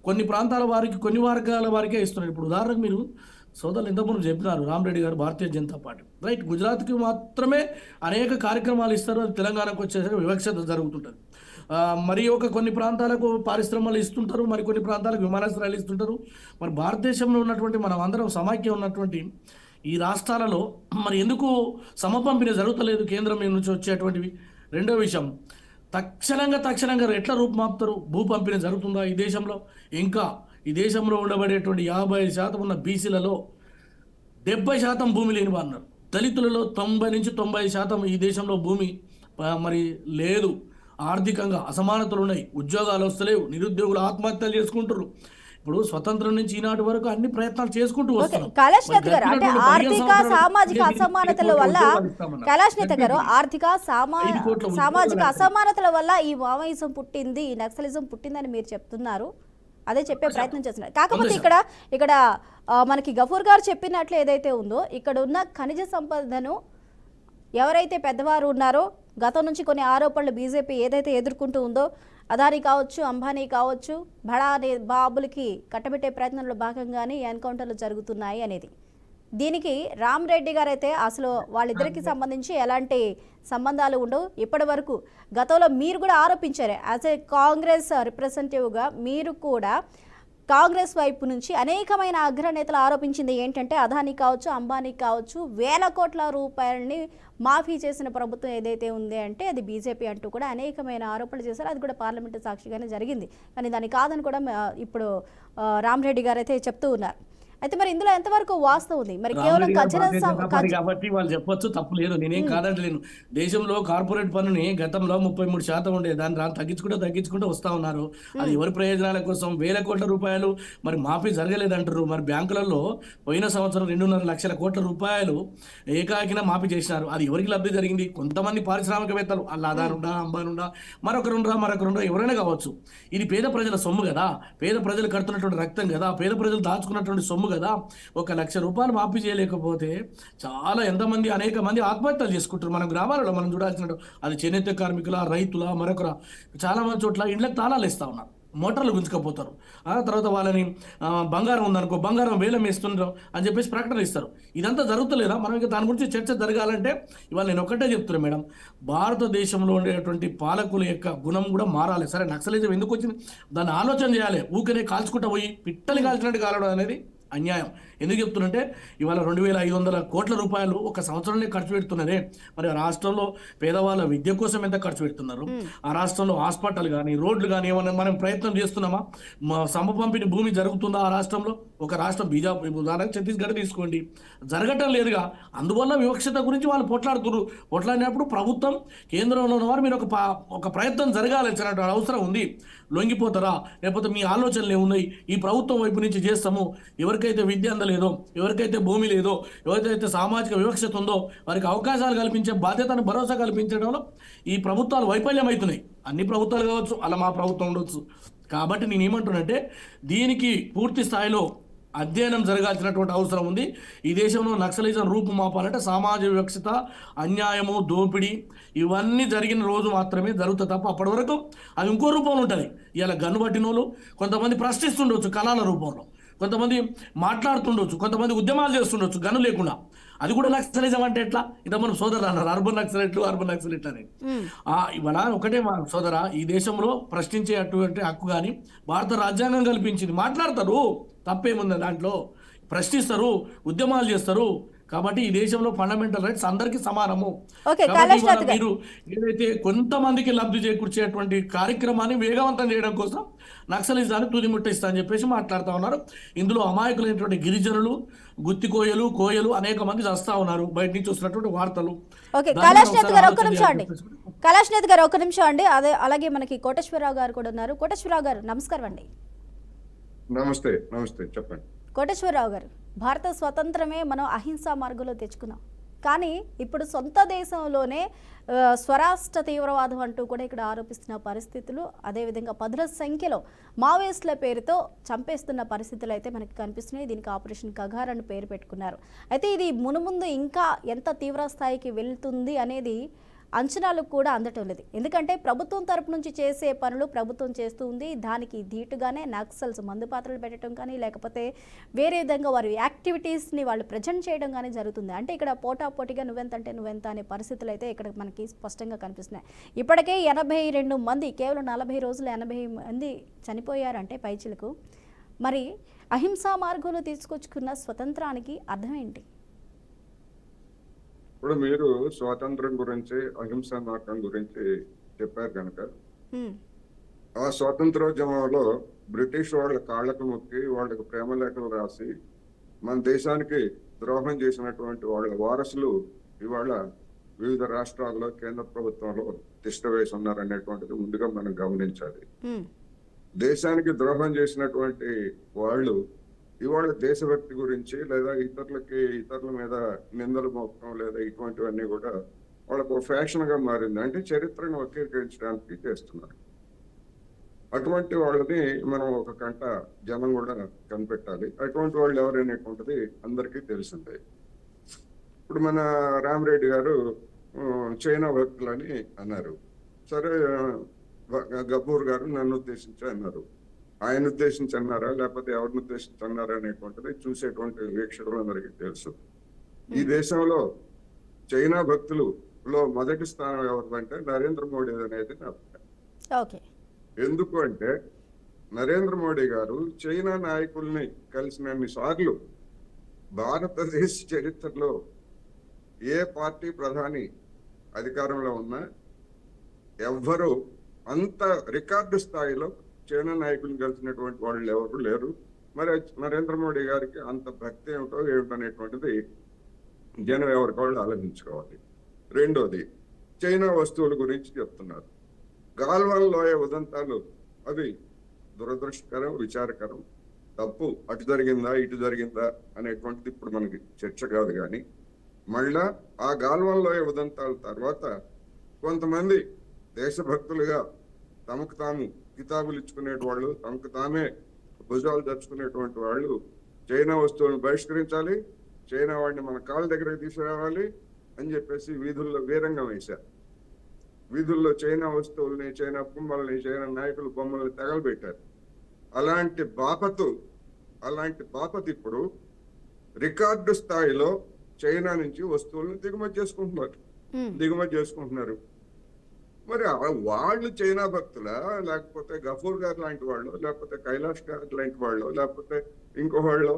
కొన్ని ప్రాంతాల వారికి, కొన్ని వర్గాల వారికే ఇస్తున్నారు. ఇప్పుడు ఉదాహరణకు మీరు సోదరులు ఇంతకుముందు చెప్పినారు, రామరెడ్డి గారు, భారతీయ జనతా పార్టీ, రైట్, గుజరాత్కి మాత్రమే అనేక కార్యక్రమాలు ఇస్తారు, అది తెలంగాణకు వచ్చేసరికి వివక్షత జరుగుతుంటుంది. మరి కొన్ని ప్రాంతాలకు పారిశ్రమలు ఇస్తుంటారు, మరి కొన్ని ప్రాంతాలకు విమానాశ్రయాలు ఇస్తుంటారు. మరి భారతదేశంలో ఉన్నటువంటి మనం అందరం సమాఖ్య ఉన్నటువంటి ఈ రాష్ట్రాలలో మరి ఎందుకు సమపంపిణీ జరుగుతలేదు కేంద్రం నుంచి వచ్చేటువంటివి? రెండో విషయం, తక్షణంగా ఎట్లా రూపుమాపుతారు? భూ పంపిణీ జరుగుతుందా ఈ దేశంలో? ఇంకా ఈ దేశంలో ఉండబడేటువంటి 50% ఉన్న బీసీలలో 70% భూమి లేని వారు ఉన్నారు. దళితులలో 90 నుంచి 90% ఈ దేశంలో భూమి మరి లేదు. ఆర్థికంగా అసమానతలు ఉన్నాయి, ఉద్యోగాలు వస్తలేవు, నిరుద్యోగులు ఆత్మహత్యలు చేసుకుంటారు. ఇప్పుడు స్వతంత్రం నుంచి ఈనాటి వరకు అన్ని ప్రయత్నాలు చేసుకుంటూ వస్తున్నాం. కైలాష్ నేత గారు, అంటే ఆర్థిక సామాజిక అసమానతల వల్ల, కైలాష్ నేత గారు, ఆర్థిక సామాజిక అసమానతల వల్ల ఈ మావోయిజం పుట్టింది, ఈ నక్సలిజం పుట్టిందని మీరు చెప్తున్నారు, అదే చెప్పే ప్రయత్నం చేస్తున్నారు. కాకపోతే ఇక్కడ మనకి గఫూర్ గారు చెప్పినట్లు ఏదైతే ఉందో, ఇక్కడ ఉన్న ఖనిజ సంపదను ఎవరైతే పెద్దవారు ఉన్నారో, గతం నుంచి కొన్ని ఆరోపణలు బీజేపీ ఏదైతే ఎదుర్కొంటూ ఉందో, అదానీ కావచ్చు, అంబానీ కావచ్చు, బడా బాబులకి కట్టబెట్టే ప్రయత్నంలో భాగంగానే ఎన్కౌంటర్లు జరుగుతున్నాయి అనేది. దీనికి రామ్ రెడ్డి గారు అయితే అసలు వాళ్ళిద్దరికి సంబంధించి ఎలాంటి సంబంధాలు ఉండవు ఇప్పటి వరకు. గతంలో మీరు కూడా ఆరోపించారు, యాజ్ ఏ కాంగ్రెస్ రిప్రజెంటేటివ్గా మీరు కూడా కాంగ్రెస్ వైపు నుంచి అనేకమైన అగ్రనేతలు ఆరోపించింది ఏంటంటే, అదానీ కావచ్చు, అంబానీ కావచ్చు, వేల కోట్ల రూపాయలని మాఫీ చేసిన ప్రభుత్వం ఏదైతే ఉంది అంటే అది బీజేపీ అంటూ కూడా అనేకమైన ఆరోపణలు చేశారు. అది కూడా పార్లమెంటు సాక్షిగానే జరిగింది. కానీ దాన్ని కాదని కూడా ఇప్పుడు రామ్ రెడ్డి గారు అయితే చెప్తూ ఉన్నారు. అయితే మరి ఇందులో ఎంతవరకు వాస్తవం ఉంది? మరి కేవలం రామరెడ్డి గారు ఖజానా భారతీయ జనతా పార్టీ కాబట్టి వాళ్ళు చెప్పొచ్చు, తప్పు లేదు, నేనేం కాదంటలేను. దేశంలో కార్పొరేట్ పన్నుని గతంలో 33% ఉండేది, దాన్ని తగ్గించుకుంటూ వస్తా ఉన్నారు. అది ఎవరి ప్రయోజనాల కోసం వేల కోట్ల రూపాయలు మరి మాఫీ జరగలేదంటారు. మరి బ్యాంకులలో పోయిన సంవత్సరం 2.5 లక్షల కోట్ల రూపాయలు ఏకాకిన మాఫీ చేసినారు. అది ఎవరికి లబ్ధి జరిగింది? కొంతమంది పారిశ్రామికవేత్తలు, అలా అదానుండా అంబానుండా మరొకరుండా ఎవరైనా కావచ్చు. ఇది పేద ప్రజల సొమ్ము కదా, పేద ప్రజలు కడుతున్నటువంటి రక్తం కదా, పేద ప్రజలు దాచుకున్నటువంటి సొమ్ము కదా. 1 లక్ష రూపాయలు మాఫీ చేయలేకపోతే చాలా ఎంతమంది అనేక మంది ఆత్మహత్యలు చేసుకుంటారు. మన గ్రామాలలో మనం చూడాల్సిన అది చేనేత కార్మికుల, రైతుల, మరొకర చాలా మంది చోట్ల ఇండ్లకు తాళాలు ఇస్తా ఉన్నారు, మోటార్లు గుంజుకపోతారు. తర్వాత వాళ్ళని బంగారం ఉందనుకో బంగారం వేలం వేస్తున్నారు అని చెప్పేసి ప్రకటన ఇస్తారు. ఇదంతా జరుగుతలేదా? మనం ఇంకా దాని గురించి చర్చ జరగాలంటే ఇవాళ నేను ఒకటే చెప్తున్నా మేడం, భారతదేశంలో ఉండేటువంటి పాలకుల యొక్క గుణం కూడా మారాలి. సరే నక్సలిజం ఎందుకు వచ్చింది దాన్ని ఆలోచన చేయాలి. ఊకనే కాల్చుకుంటూ పోయి పిట్టలు కాల్చినట్టు కాలడం అనేది అన్యాయం. ఎందుకు చెప్తున్నంటే ఇవాళ 2,500 కోట్ల రూపాయలు ఒక సంవత్సరంలో ఖర్చు పెడుతున్నదే. మరి ఆ రాష్ట్రంలో పేదవాళ్ళ విద్య కోసం ఎంత ఖర్చు పెడుతున్నారు? ఆ రాష్ట్రంలో హాస్పిటల్ కానీ రోడ్లు కానీ ఏమన్నా మనం ప్రయత్నం చేస్తున్నామా? సమపంపిణీ భూమి జరుగుతుందా ఆ రాష్ట్రంలో? ఒక రాష్ట్రం బీజాపూర్, ఉదాహరణకు ఛత్తీస్గఢ్ తీసుకోండి, జరగటం లేదుగా. అందువల్ల వివక్షత గురించి వాళ్ళు పోట్లాడినప్పుడు ప్రభుత్వం కేంద్రంలో ఉన్నవారు మీరు ఒక ప్రయత్నం జరగాల్సిన అవసరం ఉంది. లొంగిపోతారా? లేకపోతే మీ ఆలోచనలు ఏమున్నాయి? ఈ ప్రభుత్వం వైపు నుంచి చేస్తాము, ఎవరికైతే విద్య అందలేదో, ఎవరికైతే భూమి లేదో, ఎవరికైతే సామాజిక వివక్షత ఉందో వారికి అవకాశాలు కల్పించే బాధ్యతను భరోసా కల్పించడంలో ఈ ప్రభుత్వాలు వైఫల్యం అవుతున్నాయి. అన్ని ప్రభుత్వాలు కావచ్చు, అలా మా ప్రభుత్వం ఉండొచ్చు. కాబట్టి నేను ఏమంటున్నానంటే దీనికి పూర్తి స్థాయిలో అధ్యయనం జరగాల్సినటువంటి అవసరం ఉంది. ఈ దేశంలో నక్సలిజం రూపుమాపాలంటే సామాజిక వివక్షత, అన్యాయము, దోపిడీ ఇవన్నీ జరిగిన రోజు మాత్రమే జరుగుతుంది తప్ప అప్పటి వరకు అది ఇంకో రూపంలో ఉంటుంది. ఇలా గన్ను పట్టిన వాళ్ళు కొంతమంది ప్రశ్నిస్తుండొచ్చు కళల రూపంలో, కొంతమంది మాట్లాడుతుండొచ్చు, కొంతమంది ఉద్యమాలు చేస్తుండొచ్చు గన్ను లేకుండా. అది కూడా నక్సలిజం అంటే ఎట్లా? ఇంత మనం సోదరులు అన్నారు అర్బన్ నక్సలైట్లు అని. ఇవాళ ఒకటే మా సోదర, ఈ దేశంలో ప్రశ్నించే అటువంటి హక్కు కానీ భారత రాజ్యాంగం కల్పించింది. మాట్లాడతారు, తప్పేముంది దాంట్లో, ప్రశ్నిస్తారు, ఉద్యమాలు చేస్తారు. కాబట్టి ఈ దేశంలో ఫండమెంటల్ రైట్స్ అందరికీ సమానము. మీరు ఏదైతే కొంతమందికి లబ్ధి చేకూర్చేటువంటి కార్యక్రమాన్ని వేగవంతం చేయడం కోసం నక్సలిజాన్ని తుదిముట్టిస్తా అని చెప్పేసి మాట్లాడుతూ ఉన్నారు. ఇందులో అమాయకులైనటువంటి గిరిజనులు, గుత్తికోయలు, కోయలు అనేక మంది చేస్తా ఉన్నారు. బయట నుంచి వస్తున్నటువంటి వార్తలు. కళాష్నేత్ గారు ఒక్క నిమిషం అండి. అదే అలాగే మనకి కోటేశ్వరరావు గారు కూడా ఉన్నారు. కోటేశ్వరరావు గారు నమస్కారం అండి. నమస్తే చెప్పండి. కోటేశ్వరరావు గారు, భారత స్వతంత్రమే మనం అహింసా మార్గంలో తెచ్చుకున్నాం, కానీ ఇప్పుడు సొంత దేశంలోనే స్వరాష్ట్ర తీవ్రవాదం అంటూ కూడా ఇక్కడ ఆరోపిస్తున్న పరిస్థితులు, అదేవిధంగా పదుల సంఖ్యలో మావోయిస్టుల పేరుతో చంపేస్తున్న పరిస్థితులు అయితే మనకి కనిపిస్తున్నాయి. దీనికి ఆపరేషన్ కగార్ అని పేరు పెట్టుకున్నారు. అయితే ఇది మునుముందు ఇంకా ఎంత తీవ్ర స్థాయికి వెళ్తుంది అనేది అంచనాలు కూడా అందటం లేదు. ఎందుకంటే ప్రభుత్వం తరపు నుంచి చేసే పనులు ప్రభుత్వం చేస్తూ ఉంది. దానికి ధీటుగానే నక్సల్స్ మందుపాత్రలు పెట్టడం కానీ, లేకపోతే వేరే విధంగా వారి యాక్టివిటీస్ని వాళ్ళు ప్రజెంట్ చేయడం కానీ జరుగుతుంది. అంటే ఇక్కడ పోటాపోటీగా నువ్వెంతంటే నువ్వెంత అనే పరిస్థితులు అయితే ఇక్కడ మనకి స్పష్టంగా కనిపిస్తున్నాయి. ఇప్పటికే 82 మంది, కేవలం 40 రోజులు 80 మంది చనిపోయారంటే పైచిలకు. మరి అహింసా మార్గంలో తీసుకొచ్చుకున్న స్వతంత్రానికి అర్థం ఏంటి? ఇప్పుడు మీరు స్వాతంత్రం గురించి, అహింసా మార్గం గురించి చెప్పారు కనుక, ఆ స్వాతంత్రోద్యమంలో బ్రిటిష్ వాళ్ళ కాళ్లకు మొక్కి వాళ్ళకి ప్రేమ లేఖలు రాసి మన దేశానికి ద్రోహం చేసినటువంటి వాళ్ళ వారసులు ఇవాళ వివిధ రాష్ట్రాల్లో కేంద్ర ప్రభుత్వంలో తిష్ట వేసి ఉన్నారనేటువంటిది ముందుగా మనం గమనించాలి. దేశానికి ద్రోహం చేసినటువంటి వాళ్ళు ఇవాళ దేశభక్తి గురించి లేదా ఇతరుల మీద నిందలు మోపడం లేదా ఇటువంటివన్నీ కూడా వాళ్ళకు ఫ్యాషన్ గా మారింది. అంటే చరిత్రను వక్రీకరించడానికి చేస్తున్నారు. అటువంటి వాళ్ళని మనం ఒక కంట జనం కూడా కనిపెట్టాలి. అటువంటి వాళ్ళు ఎవరైనటువంటిది అందరికీ తెలిసిందే. ఇప్పుడు మన రామరెడ్డి గారు చైనా భక్తులని అన్నారు. సరే, గబ్బూర్ గారు నన్ను ఉద్దేశించి అన్నారు. ఆయన ఉద్దేశించి అన్నారా లేకపోతే ఎవరిని ఉద్దేశించి అన్నారా అనేటువంటిది చూసేటువంటి వీక్షకులందరికీ తెలుసు. ఈ దేశంలో చైనా భక్తులలో మొదటి స్థానం ఎవరిదంటే నరేంద్ర మోడీ అనేది నా అభిప్రాయం. ఎందుకు అంటే నరేంద్ర మోడీ గారు చైనా నాయకుల్ని కలిసినన్ని సార్లు భారతదేశ చరిత్రలో ఏ పార్టీ ప్రధాని అధికారంలో ఉన్నా ఎవ్వరూ అంత రికార్డు స్థాయిలో చైనా నాయకులను కలిసినటువంటి వాళ్ళు ఎవరు లేరు. మరి నరేంద్ర మోడీ గారికి అంత భక్తి ఏమిటనేటువంటిది జనం ఎవరికి వాళ్ళు ఆలోచించుకోవాలి. రెండోది, చైనా వస్తువుల గురించి చెప్తున్నారు. గాల్వాన్ లోయ ఉదంతాలు అవి దురదృష్టకరం, విచారకరం, తప్పు. అటు జరిగిందా ఇటు జరిగిందా అనేటువంటిది ఇప్పుడు మనకి చర్చ కాదు. కానీ మళ్ళా ఆ గాల్వాన్ లోయ ఉదంతాల తర్వాత కొంతమంది దేశభక్తులుగా తమకు తాము కితాబులు ఇచ్చుకునే వాళ్ళు, తమకు తామే భుజాలు తెచ్చుకునేటువంటి వాళ్ళు చైనా వస్తువులను బహిష్కరించాలి, చైనా వాడిని మన కాళ్ళ దగ్గరికి తీసుకురావాలి అని చెప్పేసి వీధుల్లో వీరంగం వేశారు. వీధుల్లో చైనా వస్తువుల్ని, చైనా బొమ్మల్ని, చైనా నాయకుల బొమ్మల్ని తగలబెట్టారు. అలాంటి బాపతు ఇప్పుడు రికార్డు స్థాయిలో చైనా నుంచి వస్తువులను దిగుమతి చేసుకుంటున్నారు. మరి వాళ్ళు చైనా భక్తుల, లేకపోతే గఫూర్ గారు లాంటి వాళ్ళు, లేకపోతే కైలాష్ గారు లాంటి వాళ్ళు, లేకపోతే ఇంకోవాళ్ళు,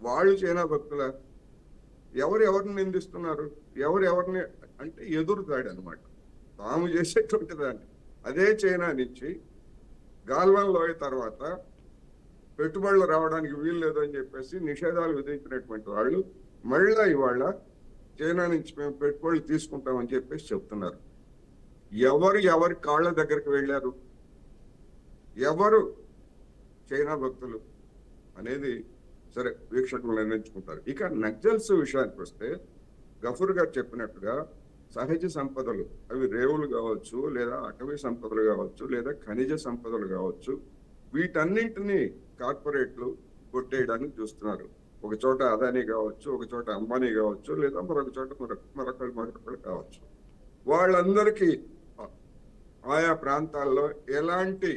వాళ్ళు చైనా భక్తుల? ఎవరిని నిందిస్తున్నారు? ఎవరిని అంటే ఎదురుదాడి అనమాట, తాము చేసేటువంటి దాన్ని. అదే చైనా నుంచి గాల్వాన్ లోయ తర్వాత పెట్టుబడులు రావడానికి వీలు లేదు అని చెప్పేసి నిషేధాలు విధించినటువంటి వాళ్ళు మళ్ళా ఇవాళ చైనా నుంచి మేము పెట్టుబడులు తీసుకుంటామని చెప్పేసి చెప్తున్నారు. ఎవరి కాళ్ళ దగ్గరికి వెళ్ళారు? ఎవరు చైనా భక్తులు అనేది సరే వీక్షకులు నిర్ణయించుకుంటారు. ఇక నక్సల్స్ విషయానికి వస్తే గఫూర్ గారు చెప్పినట్టుగా సహజ సంపదలు, అవి రేవులు కావచ్చు, లేదా అటవీ సంపదలు కావచ్చు, లేదా ఖనిజ సంపదలు కావచ్చు, వీటన్నింటినీ కార్పొరేట్లు కొట్టేయడానికి చూస్తున్నారు. ఒక చోట అదానీ కావచ్చు, ఒక చోట అంబానీ కావచ్చు, లేదా మరొక చోట మరొకరు కావచ్చు. వాళ్ళందరికీ ఆయా ప్రాంతాల్లో ఎలాంటి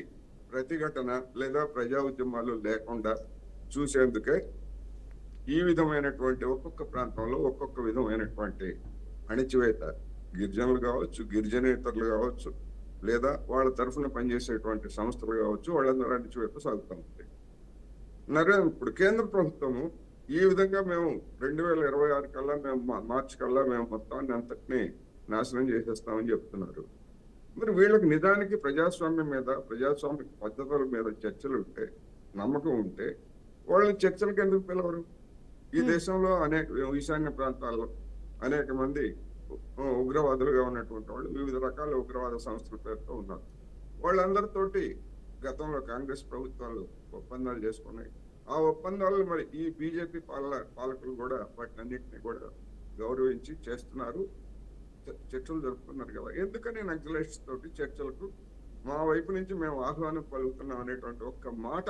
ప్రతిఘటన లేదా ప్రజా ఉద్యమాలు లేకుండా చూసేందుకే ఈ విధమైనటువంటి ఒక్కొక్క ప్రాంతంలో ఒక్కొక్క విధమైనటువంటి అణిచివేత, గిరిజనులు కావచ్చు, గిరిజనేతరులు కావచ్చు, లేదా వాళ్ళ తరఫున పనిచేసేటువంటి సంస్థలు కావచ్చు, వాళ్ళందరూ అణిచివేత సాగుతూ ఉంటాయి. ఇప్పుడు కేంద్ర ప్రభుత్వము ఈ విధంగా మేము 2026 కల్లా, మేము మార్చి కల్లా మేము మొత్తాన్ని అంతటినీ నాశనం చేసేస్తామని చెప్తున్నారు. మరి వీళ్ళకి నిజానికి ప్రజాస్వామ్య పద్ధతుల మీద చర్చలు ఉంటే, నమ్మకం ఉంటే వాళ్ళని చర్చలకు ఎందుకు పిలవరు? ఈ దేశంలో ఈశాన్య ప్రాంతాల్లో అనేక మంది ఉగ్రవాదులుగా ఉన్నటువంటి వాళ్ళు వివిధ రకాల ఉగ్రవాద సంస్థల పేరుతో ఉన్నారు. వాళ్ళందరితోటి గతంలో కాంగ్రెస్ ప్రభుత్వాలు ఒప్పందాలు చేసుకున్నాయి. ఆ ఒప్పందాలు మరి ఈ బీజేపీ పాలకులు కూడా వాటినన్నింటినీ కూడా గౌరవించి చేస్తున్నారు, చర్చలు జరుపుతున్నారు కదా. ఎందుకని నక్సలైట్స్ తోటి చర్చలకు మా వైపు నుంచి మేము ఆహ్వానం పలుకుతున్నాం అనేటువంటి ఒక్క మాట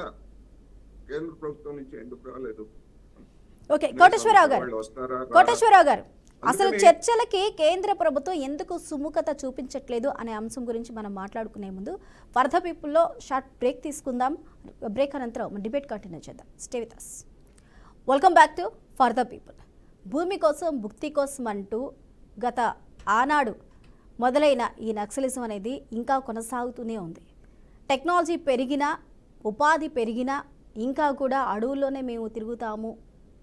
కేంద్ర ప్రభుత్వం నుంచి ఎందుకు రాలేదు? ఓకే, కోటేశ్వరరావు గారు, అసలు చర్చలకి కేంద్ర ప్రభుత్వం ఎందుకు సుముఖత చూపించట్లేదు అనే అంశం గురించి మనం మాట్లాడుకునే ముందు ఫర్ ద పీపుల్లో షార్ట్ బ్రేక్ తీసుకుందాం. బ్రేక్ అనంతరం డిబేట్ కంటిన్యూ చేద్దాం. Stay with us. Welcome back to for the people. భూమి కోసం భుక్తి కోసం అంటూ గత ఆనాడు మొదలైన ఈ నక్సలిజం అనేది ఇంకా కొనసాగుతూనే ఉంది. టెక్నాలజీ పెరిగినా, ఉపాధి పెరిగినా ఇంకా కూడా అడవుల్లోనే మేము తిరుగుతాము,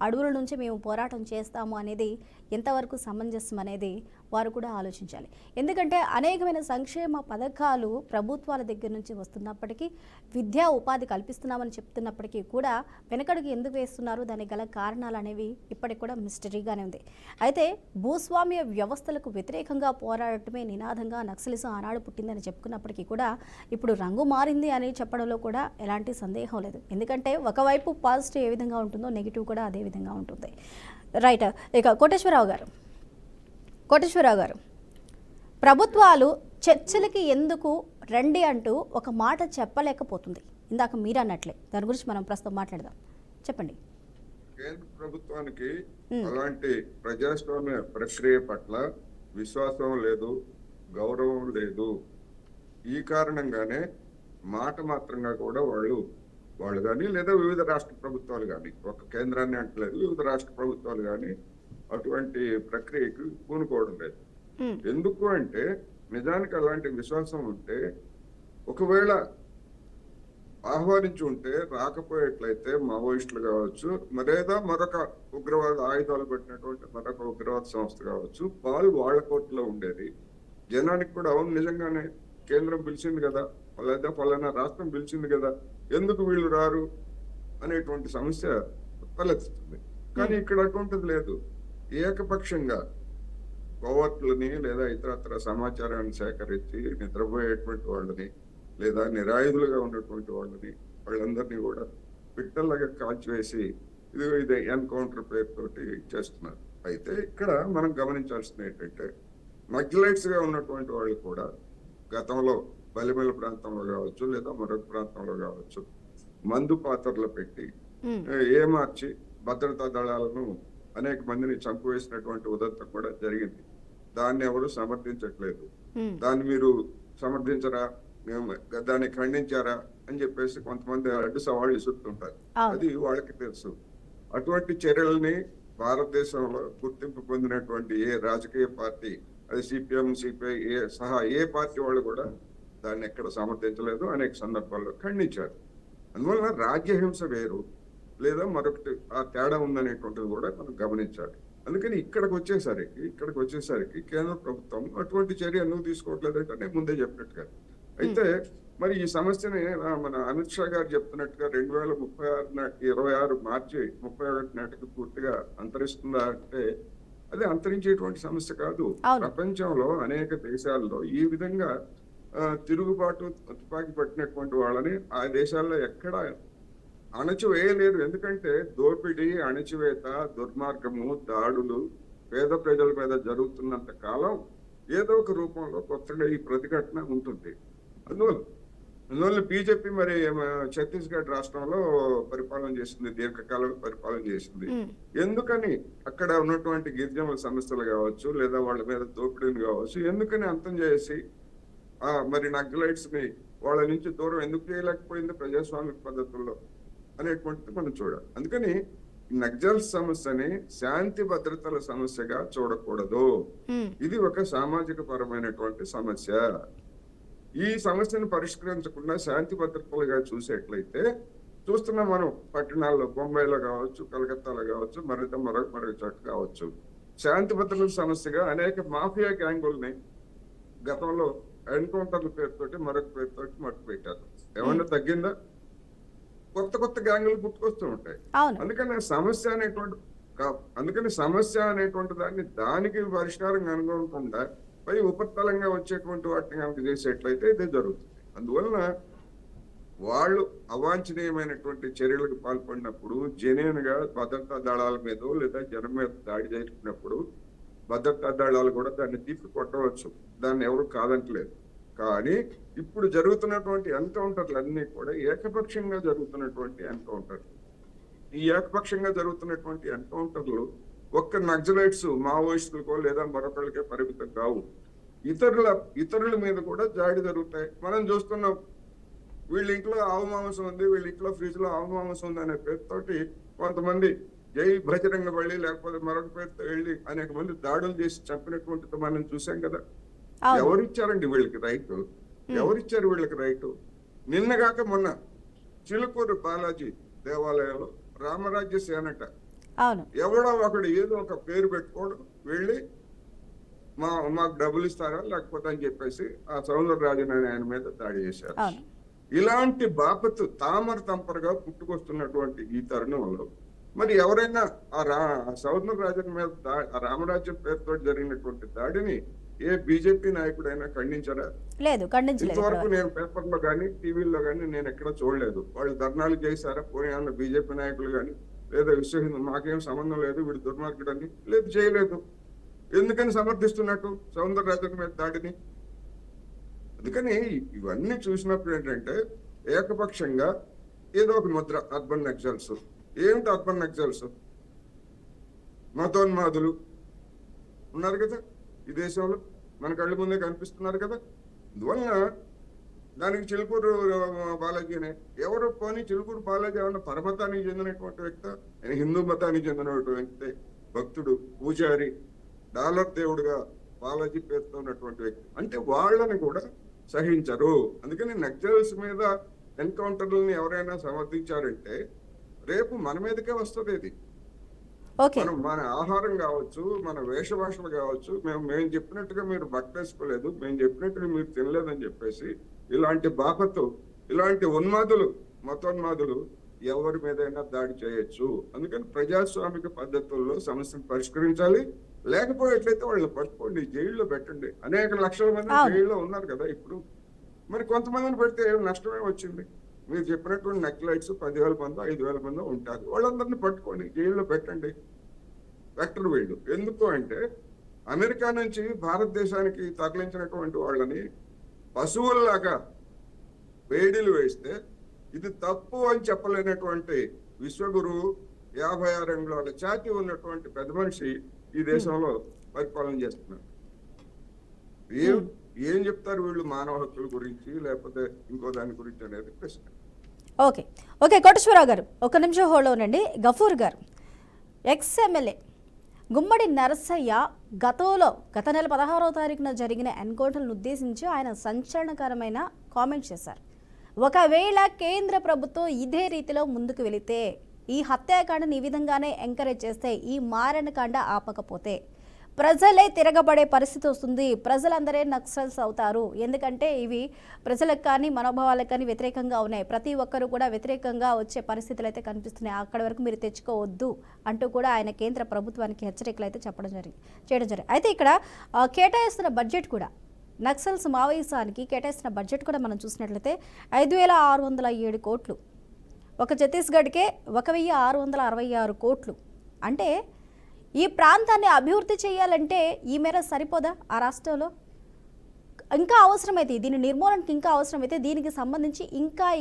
అడవుల నుంచి మేము పోరాటం చేస్తాము అనేది ఎంతవరకు సమంజసం అనేది వారు కూడా ఆలోచించాలి. ఎందుకంటే అనేకమైన సంక్షేమ పథకాలు ప్రభుత్వాల దగ్గర నుంచి వస్తున్నప్పటికీ, విద్యా ఉపాధి కల్పిస్తున్నామని చెప్తున్నప్పటికీ కూడా వెనకడుగు ఎందుకు వేస్తున్నారు, దానికి గల కారణాలు అనేవి ఇప్పటికి కూడా మిస్టరీగానే ఉంది. అయితే భూస్వామ్య వ్యవస్థలకు వ్యతిరేకంగా పోరాడటమే నినాదంగా నక్సలిజం ఆనాడు పుట్టిందని చెప్పుకున్నప్పటికీ కూడా ఇప్పుడు రంగు మారింది అని చెప్పడంలో కూడా ఎలాంటి సందేహం లేదు. ఎందుకంటే ఒకవైపు పాజిటివ్ ఏ విధంగా ఉంటుందో నెగిటివ్ కూడా అదే విధంగా ఉంటుంది. రైట్. ఇక కోటేశ్వరరావు గారు, ప్రభుత్వాలు చర్చలకి ఎందుకు రండి అంటూ ఒక మాట చెప్పలేకపోతుంది? ఇందాక మీరు అన్నట్లే దాని గురించి మనం ప్రస్తుతం మాట్లాడదాం. చెప్పండి. కేంద్ర ప్రభుత్వానికి అలాంటి ప్రజాస్వామ్య ప్రక్రియ పట్ల విశ్వాసం లేదు, గౌరవం లేదు. ఈ కారణంగానే మాట మాత్రంగా కూడా వాళ్ళు కానీ, లేదా వివిధ రాష్ట్ర ప్రభుత్వాలు కానీ, ఒక కేంద్రాన్ని అంటలేదు, వివిధ రాష్ట్ర ప్రభుత్వాలు కానీ అటువంటి ప్రక్రియకు పూనుకోవడం లేదు. ఎందుకు అంటే నిజానికి అలాంటి విశ్వాసం ఉంటే, ఒకవేళ ఆహ్వానించి ఉంటే రాకపోయేట్లయితే మావోయిస్టులు కావచ్చు, మరేదా మరొక ఉగ్రవాద ఆయుధాలు పెట్టినటువంటి మరొక ఉగ్రవాద సంస్థ కావచ్చు, వాళ్ళ కోర్టులో ఉండేది. జనానికి కూడా అవును నిజంగానే కేంద్రం పిలిచింది కదా, లేదా ఫలానా రాష్ట్రం పిలిచింది కదా, ఎందుకు వీళ్ళు రారు అనేటువంటి సమస్య తలెత్తుతుంది. కానీ ఇక్కడ అటువంటిది లేదు. ఏకపక్షంగా కోవర్టులని లేదా ఇతరత్ర సమాచారాన్ని సేకరించి నిద్రపోయేటువంటి వాళ్ళని లేదా నిరాయుధులుగా ఉన్నటువంటి వాళ్ళందరినీ కూడా పిట్టల్లాగా కాల్చివేసి ఇది ఎన్కౌంటర్ పేరుతోటి చేస్తున్నారు. అయితే ఇక్కడ మనం గమనించాల్సింది ఏంటంటే నక్సలైట్స్ గా ఉన్నటువంటి వాళ్ళు కూడా గతంలో బలిమెల ప్రాంతంలో కావచ్చు లేదా మరొక ప్రాంతంలో కావచ్చు మందు పాత్రలు పెట్టి ఏమార్చి భద్రతా దళాలను అనేక మందిని చంపివేసినటువంటి ఉదంతం కూడా జరిగింది. దాన్ని ఎవరు సమర్థించట్లేదు. దాన్ని మీరు సమర్థించరా, దాన్ని ఖండించారా అని చెప్పేసి కొంతమంది అడ్డు సవాళ్ళు ఇస్తుంటారు. అది వాళ్ళకి తెలుసు. అటువంటి చర్యలని భారతదేశంలో గుర్తింపు పొందినటువంటి ఏ రాజకీయ పార్టీ, అది సిపిఎం, సిపిఐ సహా ఏ పార్టీ వాళ్ళు కూడా దాన్ని ఎక్కడ సమర్థించలేదు, అనేక సందర్భాల్లో ఖండించారు. అందువల్ల రాజ్యహింస వేరు లేదా మరొకటి ఆ తేడా ఉందనేటువంటిది కూడా మనం గమనించాలి. అందుకని ఇక్కడికి వచ్చేసరికి కేంద్ర ప్రభుత్వం అటువంటి చర్య ఎందుకు తీసుకోవట్లేదంటే నేను ముందే చెప్పినట్టుగా. అయితే మరి ఈ సమస్యని మన అమిత్ షా గారు చెప్తున్నట్టుగా 2026 మార్చి 31 నాటికి పూర్తిగా అంతరిస్తుందా అంటే అది అంతరించేటువంటి సమస్య కాదు. ప్రపంచంలో అనేక దేశాల్లో ఈ విధంగా తిరుగుబాటు తుపాకీ పట్టినటువంటి వాళ్ళని ఆ దేశాల్లో ఎక్కడ అణచివేయలేరు. ఎందుకంటే దోపిడీ, అణచివేత, దుర్మార్గము, దాడులు పేద ప్రజల మీద జరుగుతున్నంత కాలం ఏదో ఒక రూపంలో కొత్తగా ఈ ప్రతిఘటన ఉంటుంది. అందువల్ల బీజేపీ మరి ఛత్తీస్గఢ్ రాష్ట్రంలో పరిపాలన చేసింది, దీర్ఘకాలం పరిపాలన చేసింది. ఎందుకని అక్కడ ఉన్నటువంటి గిరిజనుల సమస్యలు కావచ్చు లేదా వాళ్ళ మీద దోపిడీని కావచ్చు ఎందుకని అంతం చేసి మరి నక్సలైట్స్ ని వాళ్ళ నుంచి దూరం ఎందుకు చేయలేకపోయింది ప్రజాస్వామిక పద్ధతుల్లో అనేటువంటిది మనం చూడాలి. అందుకని నక్సల్ సమస్యని శాంతి భద్రతల సమస్యగా చూడకూడదు. ఇది ఒక సామాజిక పరమైనటువంటి సమస్య. ఈ సమస్యను పరిష్కరించకుండా శాంతి భద్రతలుగా చూసేట్లయితే చూస్తున్నాం మనం పట్టణాల్లో, బొంబాయిలో కావచ్చు, కలకత్తాలో కావచ్చు, మరొక చోట కావచ్చు, శాంతి భద్రతల సమస్యగా అనేక మాఫియా గ్యాంగుల్ని గతంలో ఎన్కౌంటర్ల పేరుతోటి మరొక పేరుతోటి మట్టు పెట్టారు. ఏమన్నా తగ్గిందా? కొత్త గ్యాంగులు పుట్టుకొస్తూ ఉంటాయి. అందుకని సమస్య అనేటువంటి దానికి పరిష్కారం కనుగొనకుండా పై ఉపరితలంగా వచ్చేటువంటి వాటిని కనుక చేసేట్లయితే ఇదే జరుగుతుంది. అందువలన వాళ్ళు అవాంఛనీయమైనటువంటి చర్యలకు పాల్పడినప్పుడు జెన్యూన్ గా భద్రతా దళాల మీద లేదా జనం మీద దాడి జరిపినప్పుడు భద్రతా దళాలు కూడా దాన్ని తిప్పి కొట్టవచ్చు, దాన్ని ఎవరు కాదంటలేదు. కానీ ఇప్పుడు జరుగుతున్నటువంటి ఎన్కౌంటర్లు అన్ని కూడా ఏకపక్షంగా జరుగుతున్నటువంటి ఎన్కౌంటర్లు. ఈ ఏకపక్షంగా జరుగుతున్నటువంటి ఎన్కౌంటర్లు ఒక్క నక్సలైట్స్, మావోయిస్టులకో లేదా మరొకరికే పరిమితం కావు. ఇతరుల మీద కూడా దాడి జరుగుతాయి. మనం చూస్తున్నాం, వీళ్ళ ఇంట్లో ఆవు మాంసం ఉంది, వీళ్ళ ఇంట్లో ఫ్రిడ్జ్ లో ఆవు మాంసం ఉంది అనే పేరుతోటి కొంతమంది జై బజరంగ బలి లేకపోతే మరొక పేరుతో వెళ్ళి అనేక మంది దాడులు చేసి చంపినటువంటిది మనం చూసాం కదా. ఎవరిచ్చారండి వీళ్ళకి రైట్? ఎవరిచ్చారు వీళ్ళకి రైట్? నిన్నగాక మొన్న చిలుకూరు బాలాజీ దేవాలయంలో రామరాజ్య సేనట ఎవడో ఒకడు ఏదో ఒక పేరు పెట్టుకోవడం, వెళ్ళి మాకు డబ్బులు ఇస్తారా లేకపోతే అని చెప్పేసి ఆ సౌందరరాజన్ అనే ఆయన మీద దాడి చేశారు. ఇలాంటి బాపత్తు తంపరగా పుట్టుకొస్తున్నటువంటి ఈ తరుణంలో మరి ఎవరైనా ఆ సౌందరరాజన్ మీద రామరాజ్యం పేరుతో జరిగినటువంటి దాడిని ఏ బీజేపీ నాయకుడైనా ఖండించారా? లేదు, ఇంతవరకు నేను పేపర్లో కానీ టీవీల్లో కానీ నేను ఎక్కడ చూడలేదు. వాళ్ళు ధర్నాలు చేశారా? పోనీ అన్న బీజేపీ నాయకులు కానీ లేదా విశ్వ హిందూ మాకేం సంబంధం లేదు వీడు దుర్మార్గుడు అని లేదు, చేయలేదు. ఎందుకని సమర్థిస్తున్నట్టు సౌందరరాజన్ మీద దాడిని? అందుకని ఇవన్నీ చూసినప్పుడు ఏంటంటే ఏకపక్షంగా ఏదో ఒక ముద్ర అర్బన్ నక్సల్స్. ఏమిటి అర్బన్ నక్సల్స్? మతోన్మాదులు ఉన్నారు కదా ఈ దేశంలో, మన కళ్ళ ముందే కనిపిస్తున్నారు కదా. అందువల్ల దానికి చిలుకూరు బాలాజీనే ఎవరు పోనీ చిలుకూరు బాలాజీ ఏమన్నా పరమతానికి చెందినటువంటి వ్యక్తి, ఆయన హిందూ మతానికి చెందినటువంటి వ్యక్తి, భక్తుడు, పూజారి, డాలర్ దేవుడుగా బాలాజీ పేరుతో ఉన్నటువంటి వ్యక్తి. అంటే వాళ్ళని కూడా సహించరు. అందుకని నక్సల్స్ మీద ఎన్కౌంటర్లని ఎవరైనా సమర్థించారంటే రేపు మన మీదకే వస్తుంది. ఇది మనం మన ఆహారం కావచ్చు, మన వేషభాషలు కావచ్చు, మేము చెప్పినట్టుగా మీరు బట్టేసుకోలేదు, మేము చెప్పినట్టుగా మీరు తినలేదని చెప్పేసి ఇలాంటి బాపత్తు, ఇలాంటి ఉన్మాదులు, మతోన్మాదులు ఎవరి మీదైనా దాడి చేయొచ్చు. అందుకని ప్రజాస్వామిక పద్ధతుల్లో సమస్యను పరిష్కరించాలి. లేకపోయేట్లయితే వాళ్ళని పట్టుకోండి, జైల్లో పెట్టండి. అనేక లక్షల మంది జైల్లో ఉన్నారు కదా ఇప్పుడు. మరి కొంతమందిని పెడితే ఏం నష్టమే వచ్చింది? మీరు చెప్పినటువంటి నెక్లైట్స్ 10,000 మందో 5,000 మందో ఉంటారు. వాళ్ళందరినీ పట్టుకోండి, జైల్లో పెట్టండి. వెక్టర్ వీళ్ళు ఎందుకు అంటే అమెరికా నుంచి భారతదేశానికి తరలించినటువంటి వాళ్ళని పశువుల్లాగా వేడిలు వేస్తే ఇది తప్పు అని చెప్పలేనటువంటి విశ్వగురు 56 అంగుళాల ఛాతీ ఉన్నటువంటి పెద్ద మనిషి ఈ దేశంలో పరిపాలన చేస్తున్నారు. ఏం చెప్తారు వీళ్ళు మానవ హక్కుల గురించి లేకపోతే ఇంకో దాని గురించి అనేది ప్రశ్న. ఓకే ఓకే కోటేశ్వరరావు గారు ఒక నిమిషం హోల్డ్ అవునండి. గఫూర్ గారు ఎక్స్ఎమ్మెల్యే గుమ్మడి నరసయ్య గత నెల 16వ తారీఖున జరిగిన ఎన్కౌంటర్లను ఉద్దేశించి ఆయన సంచలనకరమైన కామెంట్ చేశారు. ఒకవేళ కేంద్ర ప్రభుత్వం ఇదే రీతిలో ముందుకు వెళితే, ఈ హత్యాకాండని ఈ విధంగానే ఎంకరేజ్ చేస్తే, ఈ మారణకాండ ఆపకపోతే ప్రజలే తిరగబడే పరిస్థితి వస్తుంది. ప్రజలందరే నక్సల్స్ అవుతారు. ఎందుకంటే ఇవి ప్రజలకు కానీ మనోభావాలకు కానీ వ్యతిరేకంగా ఉన్నాయి. ప్రతి ఒక్కరు కూడా వ్యతిరేకంగా వచ్చే పరిస్థితులు అయితే కనిపిస్తున్నాయి. అక్కడి వరకు మీరు తెచ్చుకోవద్దు అంటూ కూడా ఆయన కేంద్ర ప్రభుత్వానికి హెచ్చరికలు అయితే చేయడం జరిగింది. అయితే ఇక్కడ కేటాయిస్తున్న బడ్జెట్ కూడా నక్సల్స్ మావోయిసానికి కేటాయిస్తున్న బడ్జెట్ కూడా మనం చూసినట్లయితే 5,607 కోట్లు, ఒక ఛత్తీస్గఢ్కే 1,666 కోట్లు. అంటే ఈ ప్రాంతాన్ని అభివృద్ధి చేయాలంటే ఈ మేర సరిపోదా? ఆ రాష్ట్రంలో ఇంకా అవసరమైతే, దీని నిర్మూలనకి ఇంకా అవసరమైతే దీనికి సంబంధించి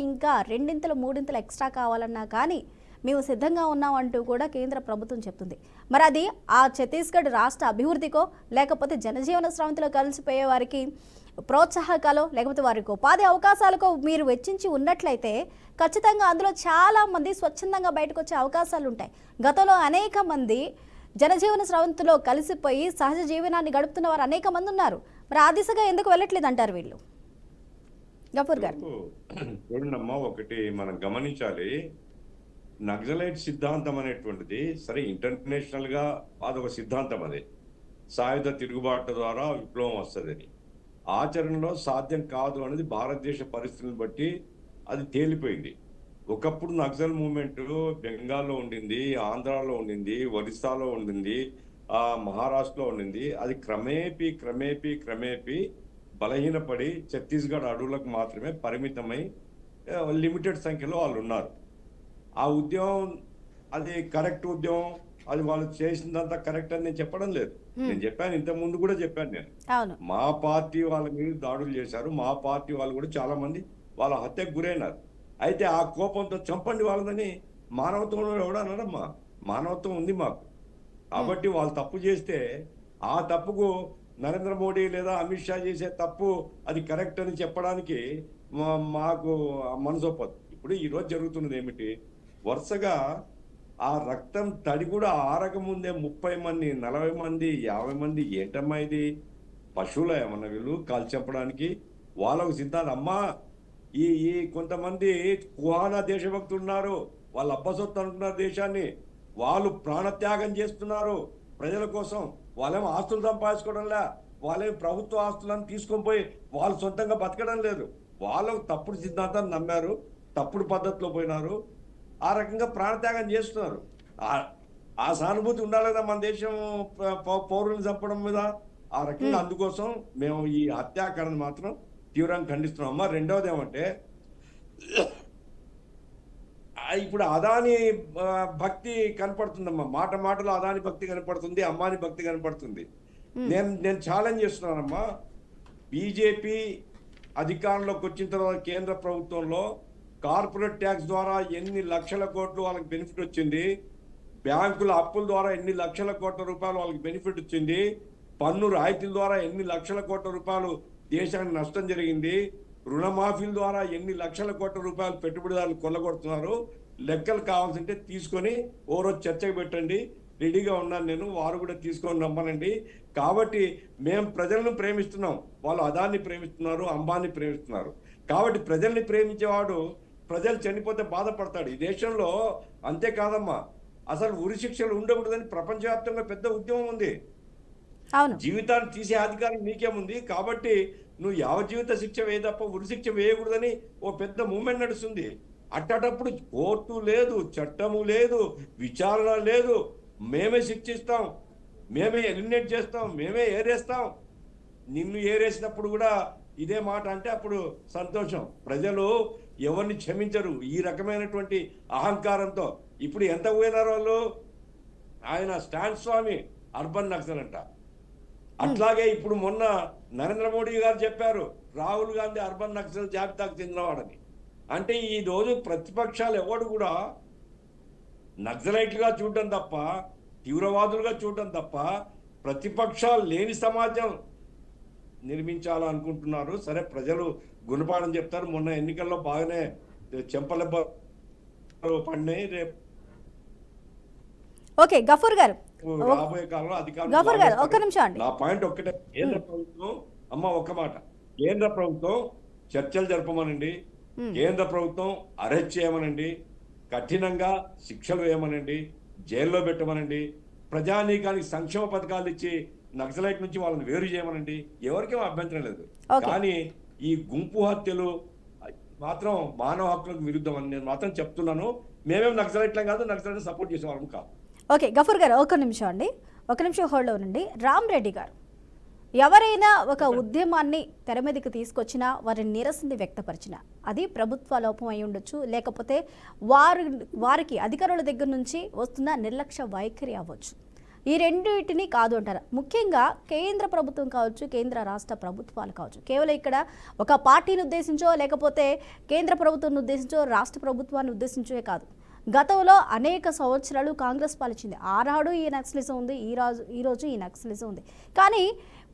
ఇంకా రెండింతలు మూడింతలు ఎక్స్ట్రా కావాలన్నా కానీ మేము సిద్ధంగా ఉన్నామంటూ కూడా కేంద్ర ప్రభుత్వం చెప్తుంది. మరి అది ఆ ఛత్తీస్గఢ్ రాష్ట్ర అభివృద్ధికో లేకపోతే జనజీవన స్రవంతిలో కలిసిపోయే వారికి ప్రోత్సాహకాలో లేకపోతే వారికి ఉపాధి అవకాశాలకో మీరు వెచ్చించి ఉన్నట్లయితే ఖచ్చితంగా అందులో చాలామంది స్వచ్ఛందంగా బయటకు వచ్చే అవకాశాలు ఉంటాయి. గతంలో అనేక మంది జనజీవన స్రవంతిలో కలిసిపోయి సహజ జీవనాన్ని గడుపుతున్న వారు అనేక మంది ఉన్నారు. మరి ఆ దిశగా ఎందుకు వెళ్ళట్లేదు అంటారు వీళ్ళు? గఫూర్ గారు చూడండమ్మా, ఒకటి మనం గమనించాలి. నక్సలైట్ సిద్ధాంతం అనేటువంటిది సరే ఇంటర్నేషనల్ గా అదొక సిద్ధాంతం. అది సాయుధ తిరుగుబాటు ద్వారా విప్లవం వస్తుందని ఆచరణలో సాధ్యం కాదు అనేది భారతదేశ పరిస్థితులను బట్టి అది తేలిపోయింది. ఒకప్పుడు నక్సల్ మూవ్మెంట్ బెంగాల్లో ఉండింది, ఆంధ్రాలో ఉండింది, ఒరిస్సాలో ఉండింది, మహారాష్ట్రలో ఉండింది. అది క్రమేపీ బలహీనపడి ఛత్తీస్గఢ్ అడవులకు మాత్రమే పరిమితమై లిమిటెడ్ సంఖ్యలో వాళ్ళు ఉన్నారు. ఆ ఉద్యమం అది కరెక్ట్ ఉద్యమం, అది వాళ్ళు చేసిందంతా కరెక్ట్ అని నేను చెప్పడం లేదు. నేను చెప్పాను, ఇంత ముందు కూడా చెప్పాను నేను. మా పార్టీ వాళ్ళ మీద దాడులు చేశారు, మా పార్టీ వాళ్ళు కూడా చాలా మంది వాళ్ళ హత్యకు గురైనారు. అయితే ఆ కోపంతో చంపండి వాళ్ళని మానవత్వంలో ఎవడన్నాడమ్మా? మానవత్వం ఉంది మాకు. కాబట్టి వాళ్ళు తప్పు చేస్తే ఆ తప్పుకు నరేంద్ర మోడీ లేదా అమిత్ షా చేసే తప్పు అది కరెక్ట్ అని చెప్పడానికి మాకు మనసొప్పదు. ఇప్పుడు ఈరోజు జరుగుతున్నది ఏమిటి? వరుసగా ఆ రక్తం తడి కూడా ఆరకముందే 30 మంది 40 మంది 50 మంది ఏంటమ్మా ఇది? పశువుల ఏమన్నా వీళ్ళు కాల్ చంపడానికి? వాళ్ళకు సిద్ధాంతం అమ్మా. ఈ కొంతమంది కుహానా దేశభక్తులు ఉన్నారు, వాళ్ళు అబ్బసొత్తు అంటున్నారు దేశాన్ని, వాళ్ళు ప్రాణత్యాగం చేస్తున్నారు ప్రజల కోసం. వాళ్ళేమో ఆస్తులు సంపాదించుకోవడంలే, వాళ్ళేమో ప్రభుత్వ ఆస్తులను తీసుకొని పోయి వాళ్ళు సొంతంగా బతకడం లేదు. వాళ్ళకు తప్పుడు సిద్ధాంతాన్ని నమ్మారు, తప్పుడు పద్ధతిలో పోయినారు, ఆ రకంగా ప్రాణత్యాగం చేస్తున్నారు. ఆ సానుభూతి ఉండాలి కదా మన దేశం పౌరులను చంపడం మీద. ఆ రకంగా అందుకోసం మేము ఈ హత్యాకాండ మాత్రం తీవ్రంగా ఖండిస్తున్నాం. అమ్మా, రెండవది ఏమంటే ఇప్పుడు అదాని భక్తి కనపడుతుందమ్మా. మాటలో అదాని భక్తి కనపడుతుంది, అంబానీ భక్తి కనపడుతుంది. నేను ఛాలెంజ్ చేస్తున్నానమ్మా. బీజేపీ అధికారంలోకి వచ్చిన తర్వాత కేంద్ర ప్రభుత్వంలో కార్పొరేట్ ట్యాక్స్ ద్వారా ఎన్ని లక్షల కోట్లు వాళ్ళకి బెనిఫిట్ వచ్చింది, బ్యాంకుల అప్పుల ద్వారా ఎన్ని లక్షల కోట్ల రూపాయలు వాళ్ళకి బెనిఫిట్ వచ్చింది, పన్ను రాయితీల ద్వారా ఎన్ని లక్షల కోట్ల రూపాయలు దేశానికి నష్టం జరిగింది, రుణమాఫీల ద్వారా ఎన్ని లక్షల కోట్ల రూపాయలు పెట్టుబడిదారులు కొల్లగొడుతున్నారు. లెక్కలు కావాల్సింటే తీసుకొని ఓ రోజు చర్చకు పెట్టండి, రెడీగా ఉన్నాను నేను. వారు కూడా తీసుకొని రమ్మనండి. కాబట్టి మేము ప్రజలను ప్రేమిస్తున్నాం, వాళ్ళు అదాన్ని ప్రేమిస్తున్నారు, అంబానీ ప్రేమిస్తున్నారు. కాబట్టి ప్రజల్ని ప్రేమించేవాడు ప్రజలు చనిపోతే బాధపడతాడు. ఈ దేశంలో అంతేకాదమ్మా, అసలు ఉరి శిక్షలు ఉండకూడదని ప్రపంచవ్యాప్తంగా పెద్ద ఉద్యమం ఉంది. జీవితాన్ని తీసే అధికారం నీకేముంది? కాబట్టి నువ్వు యావజ్జీవిత శిక్ష వేయ తప్ప ఉరి శిక్ష వేయకూడదని ఓ పెద్ద మూవ్మెంట్ నడుస్తుంది. అట్టటప్పుడు కోర్టు లేదు, చట్టము లేదు, విచారణ లేదు. మేమే శిక్షిస్తాం, మేమే ఎలిమినేట్ చేస్తాం, మేమే ఏరేస్తాం. నిన్ను ఏరేసినప్పుడు కూడా ఇదే మాట అంటే అప్పుడు సంతోషం. ప్రజలు ఎవరిని క్షమించరు ఈ రకమైనటువంటి అహంకారంతో. ఇప్పుడు ఎంత పోయినారు వాళ్ళు? ఆయన స్టాన్ స్వామి అర్బన్ నక్సల్ అంట. అట్లాగే ఇప్పుడు మొన్న నరేంద్ర మోడీ గారు చెప్పారు రాహుల్ గాంధీ అర్బన్ నక్సల్ జాబితాకు చెందినవాడని. అంటే ఈ రోజు ప్రతిపక్షాలు ఎవడు కూడా నక్సలైట్లుగా చూడటం తప్ప, తీవ్రవాదులుగా చూడటం తప్ప, ప్రతిపక్షాలు లేని సమాజం నిర్మించాలనుకుంటున్నారు. సరే, ప్రజలు గుణపాఠం చెప్తారు. మొన్న ఎన్నికల్లో బాగానే చెంపలెబ్బ పడినాయి. రేపు ఓకే గఫూర్ గారు, రాబోయే కాలంలో గఫూర్ గారు ఒక్క అధికారులు. నిమిషం అండి. నా పాయింట్ ఒక్కటే, కేంద్ర ప్రభుత్వం ఒక్క మాట, కేంద్ర ప్రభుత్వం చర్చలు జరపమనండి, కేంద్ర ప్రభుత్వం అరెస్ట్ చేయమనండి, కఠినంగా శిక్షలు వేయమనండి, జైల్లో పెట్టమనండి, ప్రజానీకానికి సంక్షేమ పథకాలు ఇచ్చి నక్సలైట్ నుంచి వాళ్ళని వేరు చేయమనండి. ఎవరికేమో అభ్యంతరం లేదు. కానీ ఈ గుంపు హత్యలు మాత్రం మానవ హక్కులకు విరుద్ధం అని నేను మాత్రం చెప్తున్నాను. మేమేం నక్సలైట్లం కాదు, నక్సలైట్ సపోర్ట్ చేసే వాళ్ళం కాదు. ఓకే గఫూర్ గారు ఒక్క నిమిషం అండి, ఒక్క నిమిషం హోల్డ్లో ఉండండి. రామ్ రెడ్డి గారు, ఎవరైనా ఒక ఉద్యమాన్ని తెర మీదకి తీసుకొచ్చినా, వారిని నిరసన వ్యక్తపరిచినా అది ప్రభుత్వ లోపం అయి ఉండొచ్చు, లేకపోతే వారికి అధికారుల దగ్గర నుంచి వస్తున్న నిర్లక్ష్య వైఖరి అవ్వచ్చు. ఈ రెండింటిని కాదు అంటారా? ముఖ్యంగా కేంద్ర ప్రభుత్వం కావచ్చు, కేంద్ర రాష్ట్ర ప్రభుత్వాలు కావచ్చు, కేవలం ఇక్కడ ఒక పార్టీని ఉద్దేశించో, లేకపోతే కేంద్ర ప్రభుత్వాన్ని ఉద్దేశించో, రాష్ట్ర ప్రభుత్వాన్ని ఉద్దేశించే కాదు. గతంలో అనేక సంవత్సరాలు కాంగ్రెస్ పాలించింది. ఆనాడు ఈ నక్సలిజం ఉంది, ఈరోజు ఈ నక్సలిజం ఉంది. కానీ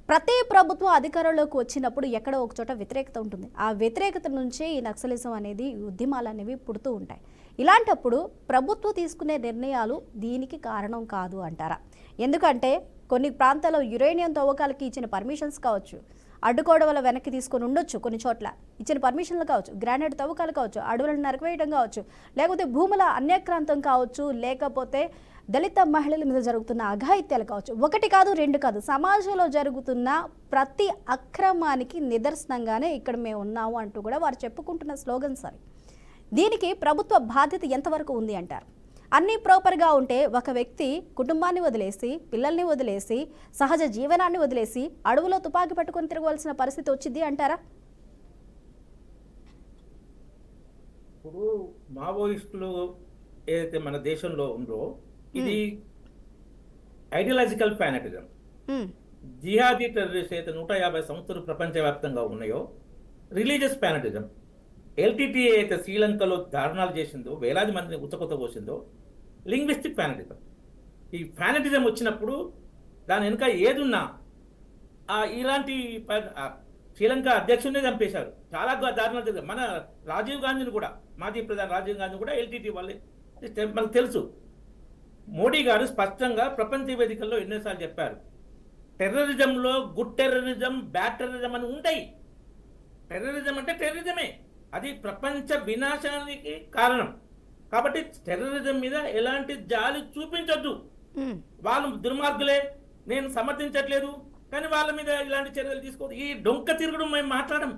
ప్రతి ప్రభుత్వం అధికారంలోకి వచ్చినప్పుడు ఎక్కడో ఒక చోట వ్యతిరేకత ఉంటుంది. ఆ వ్యతిరేకత నుంచే ఈ నక్సలిజం అనేది, ఉద్యమాలు అనేవి పుడుతూ ఉంటాయి. ఇలాంటప్పుడు ప్రభుత్వం తీసుకునే నిర్ణయాలు దీనికి కారణం కాదు అంటారా? ఎందుకంటే కొన్ని ప్రాంతాల్లో యురేనియం తవ్వకాలకి ఇచ్చిన పర్మిషన్స్ కావచ్చు, అడ్డుకోవడం వల్ల వెనక్కి తీసుకొని ఉండొచ్చు, కొన్ని చోట్ల ఇచ్చిన పర్మిషన్లు కావచ్చు, గ్రానైట్ తవ్వకాలు కావచ్చు, అడవులను నరకవేయడం కావచ్చు, లేకపోతే భూముల అన్యాక్రాంతం కావచ్చు, లేకపోతే దళిత మహిళల మీద జరుగుతున్న అఘాయిత్యాలు కావచ్చు. ఒకటి కాదు, రెండు కాదు, సమాజంలో జరుగుతున్న ప్రతి అక్రమానికి నిదర్శనంగానే ఇక్కడ మేము ఉన్నాము అంటూ కూడా వారు చెప్పుకుంటున్న స్లోగన్స్ అవి. దీనికి ప్రభుత్వ బాధ్యత ఎంతవరకు ఉంది అంటారు? అన్నీ ప్రాపర్గా ఉంటే ఒక వ్యక్తి కుటుంబాన్ని వదిలేసి, పిల్లల్ని వదిలేసి, సహజ జీవనాన్ని వదిలేసి అడవులో తుపాకీ పట్టుకొని తిరగవలసిన పరిస్థితి వచ్చింది అంటారా? ఇప్పుడు మావోయిస్టులు ఏదైతే మన దేశంలో ఉందో ఇది ఐడియాలజికల్ ఫ్యానటిజం. జిహాదీ టెర్రరిస్ట్ అయితే 150 సంస్థలు ప్రపంచవ్యాప్తంగా ఉన్నాయో రిలీజియస్ ఫ్యానటిజం. ఎల్టీటీఏ అయితే శ్రీలంకలో దారుణాలు చేసిందో, వేలాది మందిని ఉచ్చకొత్త పోసిందో లింగ్విస్టిక్ ఫ్యానటిజం. ఈ ఫ్యానటిజం వచ్చినప్పుడు దాని వెనుక ఏదున్నా ఇలాంటి శ్రీలంక అధ్యక్షుడినే చంపేశారు. చాలా దారుణాలు జరిగాయి. మన రాజీవ్ గాంధీని కూడా, మాజీ ప్రధాని రాజీవ్ గాంధీ కూడా ఎల్టీటీ వాళ్ళే. మనకు తెలుసు. మోడీ గారు స్పష్టంగా ప్రపంచ వేదికల్లో ఎన్నోసార్లు చెప్పారు, టెర్రరిజంలో గుడ్ టెర్రరిజం, బ్యాడ్ టెర్రరిజం అని ఉంటాయి. టెర్రరిజం అంటే టెర్రరిజమే, అది ప్రపంచ వినాశానికి కారణం. కాబట్టి టెర్రరిజం మీద ఎలాంటి జాలి చూపించొద్దు. వాళ్ళు దుర్మార్గులే, నేను సమర్థించట్లేదు, కానీ వాళ్ళ మీద ఇలాంటి చర్యలు తీసుకోవద్దు. ఈ డొంక తిరుగుడు మేము మాట్లాడడం.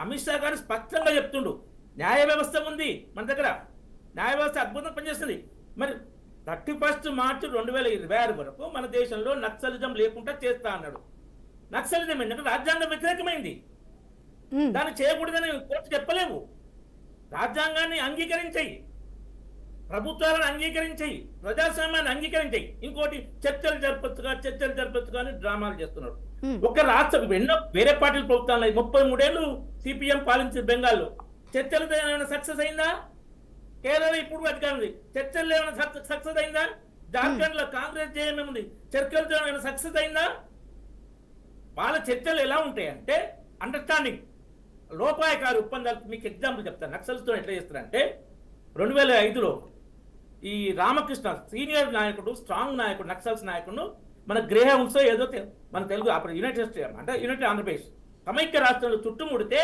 అమిత్ షా గారు స్పష్టంగా చెప్తుండు, న్యాయ వ్యవస్థ ఉంది మన దగ్గర, న్యాయ వ్యవస్థ అద్భుతంగా పనిచేస్తుంది. మరి 31 మార్చి 2026 వరకు మన దేశంలో నక్సలిజం లేకుండా చేస్తా అన్నాడు. నక్సలిజం ఏంటంటే రాజ్యాంగ వ్యతిరేకమైంది, దాన్ని చేయకూడదని కోర్టు చెప్పలేవు. రాజ్యాంగాన్ని అంగీకరించాయి, ప్రభుత్వాలను అంగీకరించాయి, ప్రజాస్వామ్యాన్ని అంగీకరించాయి. ఇంకోటి చర్చలు జరపచ్చుగా అని డ్రామాలు చేస్తున్నారు. ఒక రాష్ట్రం ఎన్నో వేరే పార్టీల ప్రభుత్వాలు 33 ఏళ్ళు సిపిఎం పాలించిన బెంగాల్లో చర్చలు ఏమైనా సక్సెస్ అయిందా? కేరళ ఇప్పుడు అధికారం ఉంది, చర్చలు ఏమైనా సక్సెస్ అయిందా? జార్ఖండ్ లో కాంగ్రెస్ జేఎంఎం ఉంది, చర్చలతో ఏమైనా సక్సెస్ అయిందా? వాళ్ళ చర్చలు ఎలా ఉంటాయంటే అండర్స్టాండింగ్, లోపాయకారి ఒప్పందాలు. మీకు ఎగ్జాంపుల్ చెప్తాను, నక్సల్స్తో ఎట్లా చేస్తారంటే 2005లో ఈ రామకృష్ణ సీనియర్ నాయకుడు, స్ట్రాంగ్ నాయకుడు, నక్సల్స్ నాయకుడు, మన గ్రేహౌన్స్ ఏదో మన తెలుగు అప్పుడు యునైటెడ్ స్టేట్ అంటే యునైటెడ్ ఆంధ్రప్రదేశ్ సమైక్య రాష్ట్రంలో చుట్టుముడితే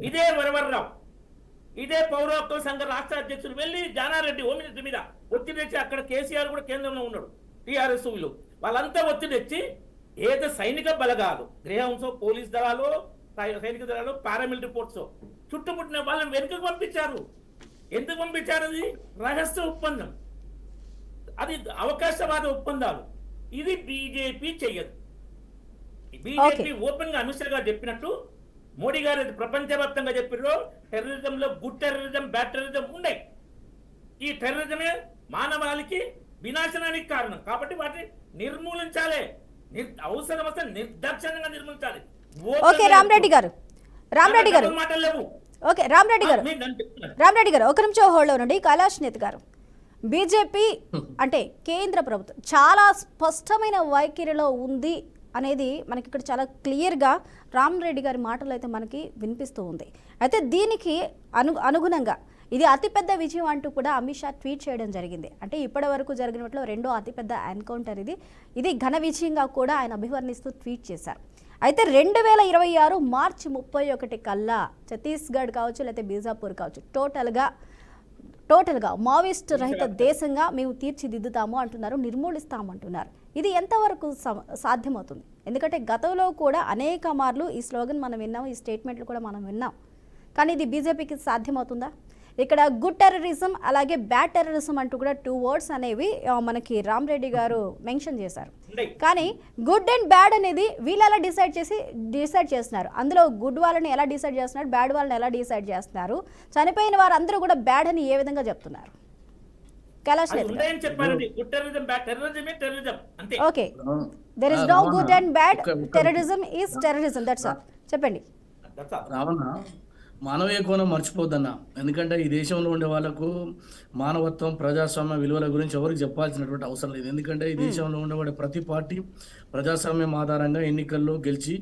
ఇదే వరవర్రావు, ఇదే పౌర హక్కుల సంఘ రాష్ట్ర అధ్యక్షుడు వెళ్ళి జానారెడ్డి హోమ్ మినిస్టర్ మీద ఒత్తిడి తెచ్చి, అక్కడ కేసీఆర్ కూడా కేంద్రంలో ఉన్నాడు, టీఆర్ఎస్ వీళ్ళు వాళ్ళంతా ఒత్తిడి తెచ్చి ఏదో సైనిక బలగాలు, గ్రేహౌన్స్, పోలీస్ దళాలు, సైనిక దళాలు పారామిలిటరీ ఫోర్స్ చుట్టుముట్టిన వాళ్ళని వెనుకకు పంపించారు. ఎందుకు పంపించారు? అది రహస్య ఒప్పందం, అది అవకాశవాద ఒప్పందాలు. ఇది బీజేపీ చెయ్యదు. బీజేపీ ఓపెన్ గా అమిత్ షా గారు చెప్పినట్టు, మోడీ గారు ప్రపంచవ్యాప్తంగా చెప్పారు, టెర్రరిజంలో గుడ్ టెర్రరిజం, బ్యాడ్ టెర్రరిజం ఉన్నాయి. ఈ టెర్రరిజమే మానవాళికి వినాశనానికి కారణం. కాబట్టి వాటిని నిర్మూలించాలి, అవసరం వస్తే నిర్దాక్షిణ్యంగా నిర్మూలించాలి. ఓకే రామరెడ్డి గారు, రామరెడ్డి గారు, మాటలు లేవు. ఓకే రామరెడ్డి గారు, రామరెడ్డి గారు ఒక నిమిషం హోల్డ్ నుండి. కైలాష్ నేత్ గారు, బీజేపీ అంటే కేంద్ర ప్రభుత్వం చాలా స్పష్టమైన వైఖరిలో ఉంది అనేది మనకి ఇక్కడ చాలా క్లియర్గా రామరెడ్డి గారి మాటలు అయితే మనకి వినిపిస్తూ ఉంది. అయితే దీనికి అనుగుణంగా ఇది అతిపెద్ద విజయం అంటూ కూడా అమిత్ షా ట్వీట్ చేయడం జరిగింది. అంటే ఇప్పటి వరకు జరిగినట్లో రెండో అతిపెద్ద ఎన్కౌంటర్ ఇది ఘన విజయంగా కూడా ఆయన అభివర్ణిస్తూ ట్వీట్ చేశారు. అయితే 2026 మార్చి 31 కల్లా ఛత్తీస్గఢ్ కావచ్చు లేకపోతే బీజాపూర్ కావచ్చు టోటల్గా మావోయిస్ట్ రహిత దేశంగా మేము తీర్చిదిద్దుతాము అంటున్నారు, నిర్మూలిస్తాము అంటున్నారు. ఇది ఎంతవరకు సాధ్యమవుతుంది? ఎందుకంటే గతంలో కూడా అనేక మార్లు ఈ స్లోగన్ మనం విన్నాం, ఈ స్టేట్మెంట్లు కూడా మనం విన్నాం. కానీ ఇది బీజేపీకి సాధ్యమవుతుందా? ఇక్కడ గుడ్ టెర్రరిజం అలాగే బ్యాడ్ టెర్రరిజం అంటూ కూడా 2 words అనేవి మనకి రామరెడ్డి గారు మెన్షన్ చేశారు. కానీ గుడ్ అండ్ బ్యాడ్ అనేది వీళ్ళు ఎలా డిసైడ్ చేస్తున్నారు? అందులో గుడ్ వాళ్ళని ఎలా డిసైడ్ చేస్తున్నారు, బ్యాడ్ వాళ్ళని ఎలా డిసైడ్ చేస్తున్నారు? చనిపోయిన వారందరూ కూడా బ్యాడ్ అని ఏ విధంగా చెప్తున్నారు? Kailash okay, there is no good and bad, terrorism is terrorism, that's all. చెప్పండి. మానవీయ కోణం మర్చిపోద్దన్న. ఎందుకంటే ఈ దేశంలో ఉండే వాళ్ళకు మానవత్వం, ప్రజాస్వామ్య విలువల గురించి ఎవరికి చెప్పాల్సినటువంటి అవసరం లేదు. ఎందుకంటే ఈ దేశంలో ఉండేవాడే ప్రతి పార్టీ ప్రజాస్వామ్యం ఆధారంగా ఎన్నికల్లో గెలిచి,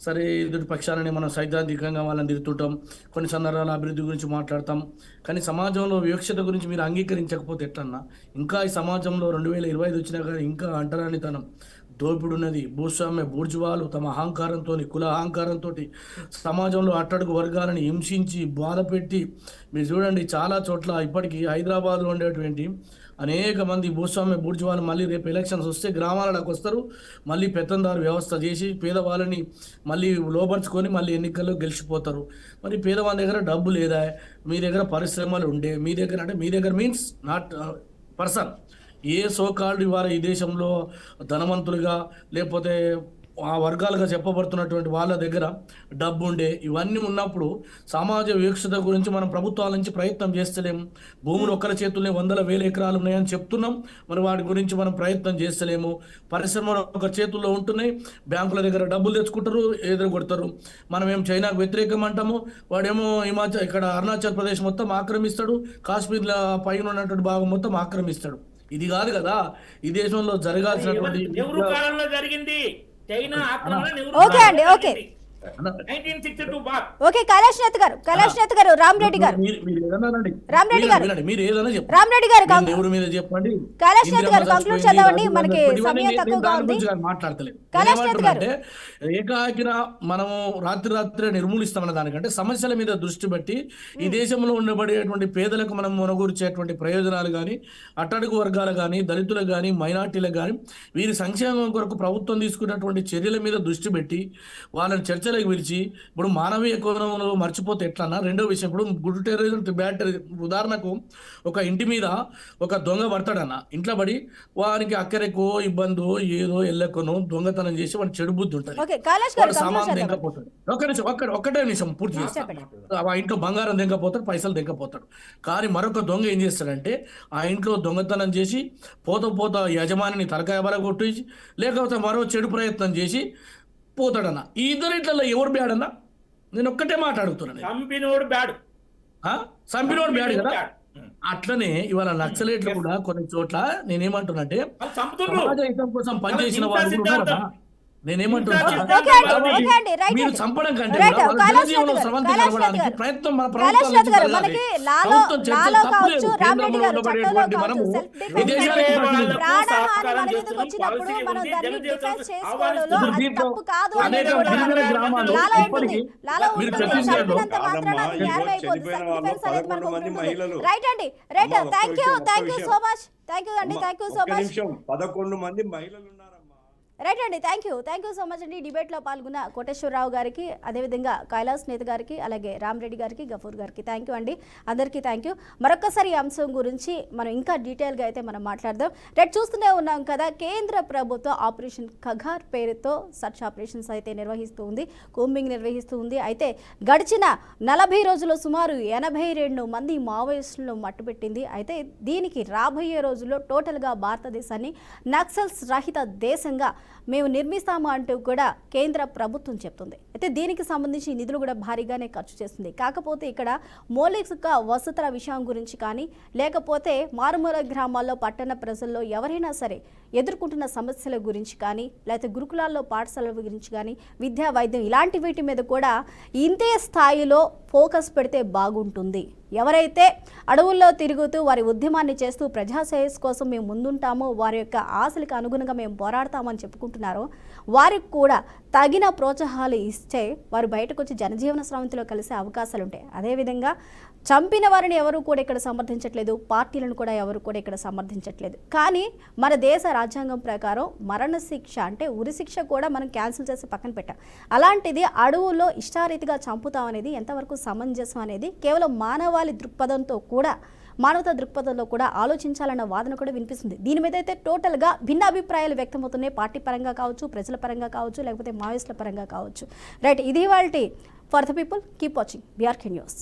సరే ఎదుటి పక్షాలని మనం సైద్ధాంతికంగా వాళ్ళని తిరుగుతుంటాం, కొన్ని సందర్భాల అభివృద్ధి గురించి మాట్లాడతాం. కానీ సమాజంలో వివక్షత గురించి మీరు అంగీకరించకపోతే ఎట్లన్నా? ఇంకా ఈ సమాజంలో 2025 వచ్చినా కానీ ఇంకా అంటరానితనం, దోపిడి ఉన్నది. భూస్వామ్య బూర్జువాలు తమ అహంకారంతో, కుల అహంకారంతో సమాజంలో అట్టడుగు వర్గాలను హింసించి బాధపెట్టి, మీరు చూడండి చాలా చోట్ల ఇప్పటికీ హైదరాబాద్లో ఉండేటువంటి అనేక మంది భూస్వామ్య బూర్జువాలు మళ్ళీ రేపు ఎలక్షన్స్ వస్తే గ్రామాలకు వస్తారు, మళ్ళీ పెత్తందారు వ్యవస్థ చేసి పేదవాళ్ళని మళ్ళీ లోపరుచుకొని మళ్ళీ ఎన్నికల్లో గెలిచిపోతారు. మరి పేదవాళ్ళ దగ్గర డబ్బు లేదా, మీ దగ్గర పరిశ్రమలు ఉండే, మీ దగ్గర అంటే మీ దగ్గర means not person, A so called ఇవాళ ఈ దేశంలో ధనవంతులుగా లేకపోతే ఆ వర్గాలుగా చెప్పబడుతున్నటువంటి వాళ్ళ దగ్గర డబ్బు ఉండే, ఇవన్నీ ఉన్నప్పుడు సమాజ వివక్షత గురించి మనం ప్రభుత్వాల నుంచి ప్రయత్నం చేస్తలేము. భూములు ఒక్కరి చేతుల్లోనే 100,000 ఎకరాలు ఉన్నాయని చెప్తున్నాం, మరి వాటి గురించి మనం ప్రయత్నం చేస్తలేము. పరిశ్రమలు ఒక చేతుల్లో ఉంటున్నాయి, బ్యాంకుల దగ్గర డబ్బులు తెచ్చుకుంటారు, ఎదురు కొడతారు. మనమేం చైనాకు వ్యతిరేకం అంటాము, వాడేమో ఇక్కడ అరుణాచల్ ప్రదేశ్ మొత్తం ఆక్రమిస్తాడు, కాశ్మీర్ల పైన ఉన్నటువంటి భాగం మొత్తం ఆక్రమిస్తాడు. ఇది కాదు కదా ఈ దేశంలో జరగాల్సినటువంటి. నెహ్రూ కాలంలో జరిగింది చైనా ఆక్రమణ. ఓకే అండి, ఓకే 1962 ఓకే. కైలాష్ నేత్ గారు, రామరెడ్డి గారు, మీరు ఏదైనా రామరెడ్డి గారు ఎవరి మీద చెప్పండి. కైలాష్ నేత్ గారు కంక్లూడ్ చేద్దామండి, మనకి సమయం తక్కువగా ఉంది. మాట్లాడతలేదు. కైలాష్ నేత్ గారు, ఏకాకిన మనము రాత్రి నిర్మూలిస్తామన్న దానికంటే సమస్యల మీద దృష్టి పెట్టి ఈ దేశంలో ఉండబడేటువంటి పేదలకు మనం మొనగూర్చేటువంటి ప్రయోజనాలు కానీ, అట్టడుగు వర్గాలు కానీ, దళితులకు కానీ, మైనార్టీలకు కానీ వీరి సంక్షేమం కొరకు ప్రభుత్వం తీసుకున్నటువంటి చర్యల మీద దృష్టి పెట్టి వాళ్ళని చర్చలకు పిలిచి, ఇప్పుడు మానవీయ కోణంలో మర్చిపోతే ఎట్లన్నా? రెండో విషయం, ఇప్పుడు గుడ్ టెర్రరిజం, బ్యాడ్ టెర్రరిజం. ఉదాహరణకు ఒక ఇంటి మీద ఒక దొంగ పడతాడన్న, ఇంట్లో పడి వానికి అక్కరెక్కో ఇబ్బందో ఏదో ఎల్లెక్కనో దొంగతనం చేసి వాడికి చెడు బుద్ధి ఉంటుంది, సామాన్ దెంకపోతాడు. ఒక్కటే నిమిషం పూర్తి చేస్తాడు. ఆ ఇంట్లో బంగారం దెంకపోతాడు, పైసలు దెంకపోతాడు. కానీ మరొక దొంగ ఏం చేస్తాడంటే ఆ ఇంట్లో దొంగతనం చేసి పోత యజమానిని తలకాయ బల కొట్టేసి లేకపోతే మరో చెడు ప్రయత్నం చేసి పోతాడన్న. ఈ ఇద్దరిట్లలో ఎవరు బ్యాడ్ అన్నా? నేను ఒక్కటే మాట్లాడుతున్నాను, సంపినోడు బ్యాడ్ కదా. అట్లనే ఇవాళ నక్సలైట్లు కూడా కొన్ని చోట్ల నేనేమంటున్నాంటే సమాజ హితం కోసం పనిచేసిన వాళ్ళు ఉన్నారు కదా. నేనేమంటున్నా, మీరు చంపడం కంటే ప్రయత్నం మన థ్యాంక్ యూ సో మచ్. 11 మంది మహిళలు ఉన్నారమ్మా. రైట్ అండి, థ్యాంక్ యూ సో మచ్ అండి. డిబేట్లో పాల్గొన్న కోటేశ్వరరావు గారికి, అదేవిధంగా కైలాస్ నేత గారికి, అలాగే రామరెడ్డి గారికి, గఫూర్ గారికి థ్యాంక్ యూ అండి. అందరికీ థ్యాంక్ యూ. మరొకసారి ఈ అంశం గురించి మనం ఇంకా డీటెయిల్గా అయితే మనం మాట్లాడదాం. రైట్, చూస్తూనే ఉన్నాం కదా, కేంద్ర ప్రభుత్వం ఆపరేషన్ కగార్ పేరుతో సర్చ్ ఆపరేషన్స్ అయితే నిర్వహిస్తూ ఉంది, కూంబింగ్ నిర్వహిస్తూ ఉంది. అయితే గడిచిన 40 రోజుల్లో సుమారు 82 మంది మావోయిస్టులను మట్టుపెట్టింది. అయితే దీనికి రాబోయే రోజుల్లో టోటల్గా భారతదేశాన్ని నక్సల్స్ రహిత దేశంగా మేము నిర్మిస్తాము అంటూ కూడా కేంద్ర ప్రభుత్వం చెప్తుంది. అయితే దీనికి సంబంధించి నిధులు కూడా భారీగానే ఖర్చు చేస్తుంది. కాకపోతే ఇక్కడ మౌలిక వసతుల విషయం గురించి కానీ, లేకపోతే మారుమూల గ్రామాల్లో పట్టణ ప్రజల్లో ఎవరైనా సరే ఎదుర్కొంటున్న సమస్యల గురించి కానీ, లేకపోతే గురుకులాల్లో పాఠశాలల గురించి కానీ, విద్యా వైద్యం ఇలాంటి వీటి మీద కూడా ఇంతే స్థాయిలో ఫోకస్ పెడితే బాగుంటుంది. ఎవరైతే అడవుల్లో తిరుగుతూ వారి ఉద్యమాన్ని చేస్తూ ప్రజాశ్రేయస్ కోసం మేము ముందుంటామో, వారి యొక్క ఆశలకు అనుగుణంగా మేము పోరాడతామని చెప్పుకుంటున్నారో వారికి కూడా తగిన ప్రోత్సాహాలు ఇస్తే వారు బయటకు వచ్చి జనజీవన స్రవంతిలో కలిసే అవకాశాలు ఉంటాయి. అదేవిధంగా చంపిన వారిని ఎవరు కూడా ఇక్కడ సమర్థించట్లేదు, పార్టీలను కూడా ఎవరు కూడా ఇక్కడ సమర్థించట్లేదు. కానీ మన దేశ రాజ్యాంగం ప్రకారం మరణశిక్ష అంటే ఉరిశిక్ష కూడా మనం క్యాన్సిల్ చేసి పక్కన పెట్టాం. అలాంటిది అడవుల్లో ఇష్టారీతిగా చంపుతాం అనేది ఎంతవరకు సమంజసం అనేది కేవలం మానవాళి దృక్పథంతో కూడా, మానవతా దృక్పథంలో కూడా ఆలోచించాలన్న వాదన కూడా వినిపిస్తుంది. దీని మీద అయితే టోటల్గా భిన్న అభిప్రాయాలు వ్యక్తమవుతున్నాయి, పార్టీ పరంగా కావచ్చు, ప్రజల పరంగా కావచ్చు, లేకపోతే మావోయిస్టుల పరంగా కావచ్చు. రైట్, ఇది వాళ్ళ for the people. Keep watching BRK news.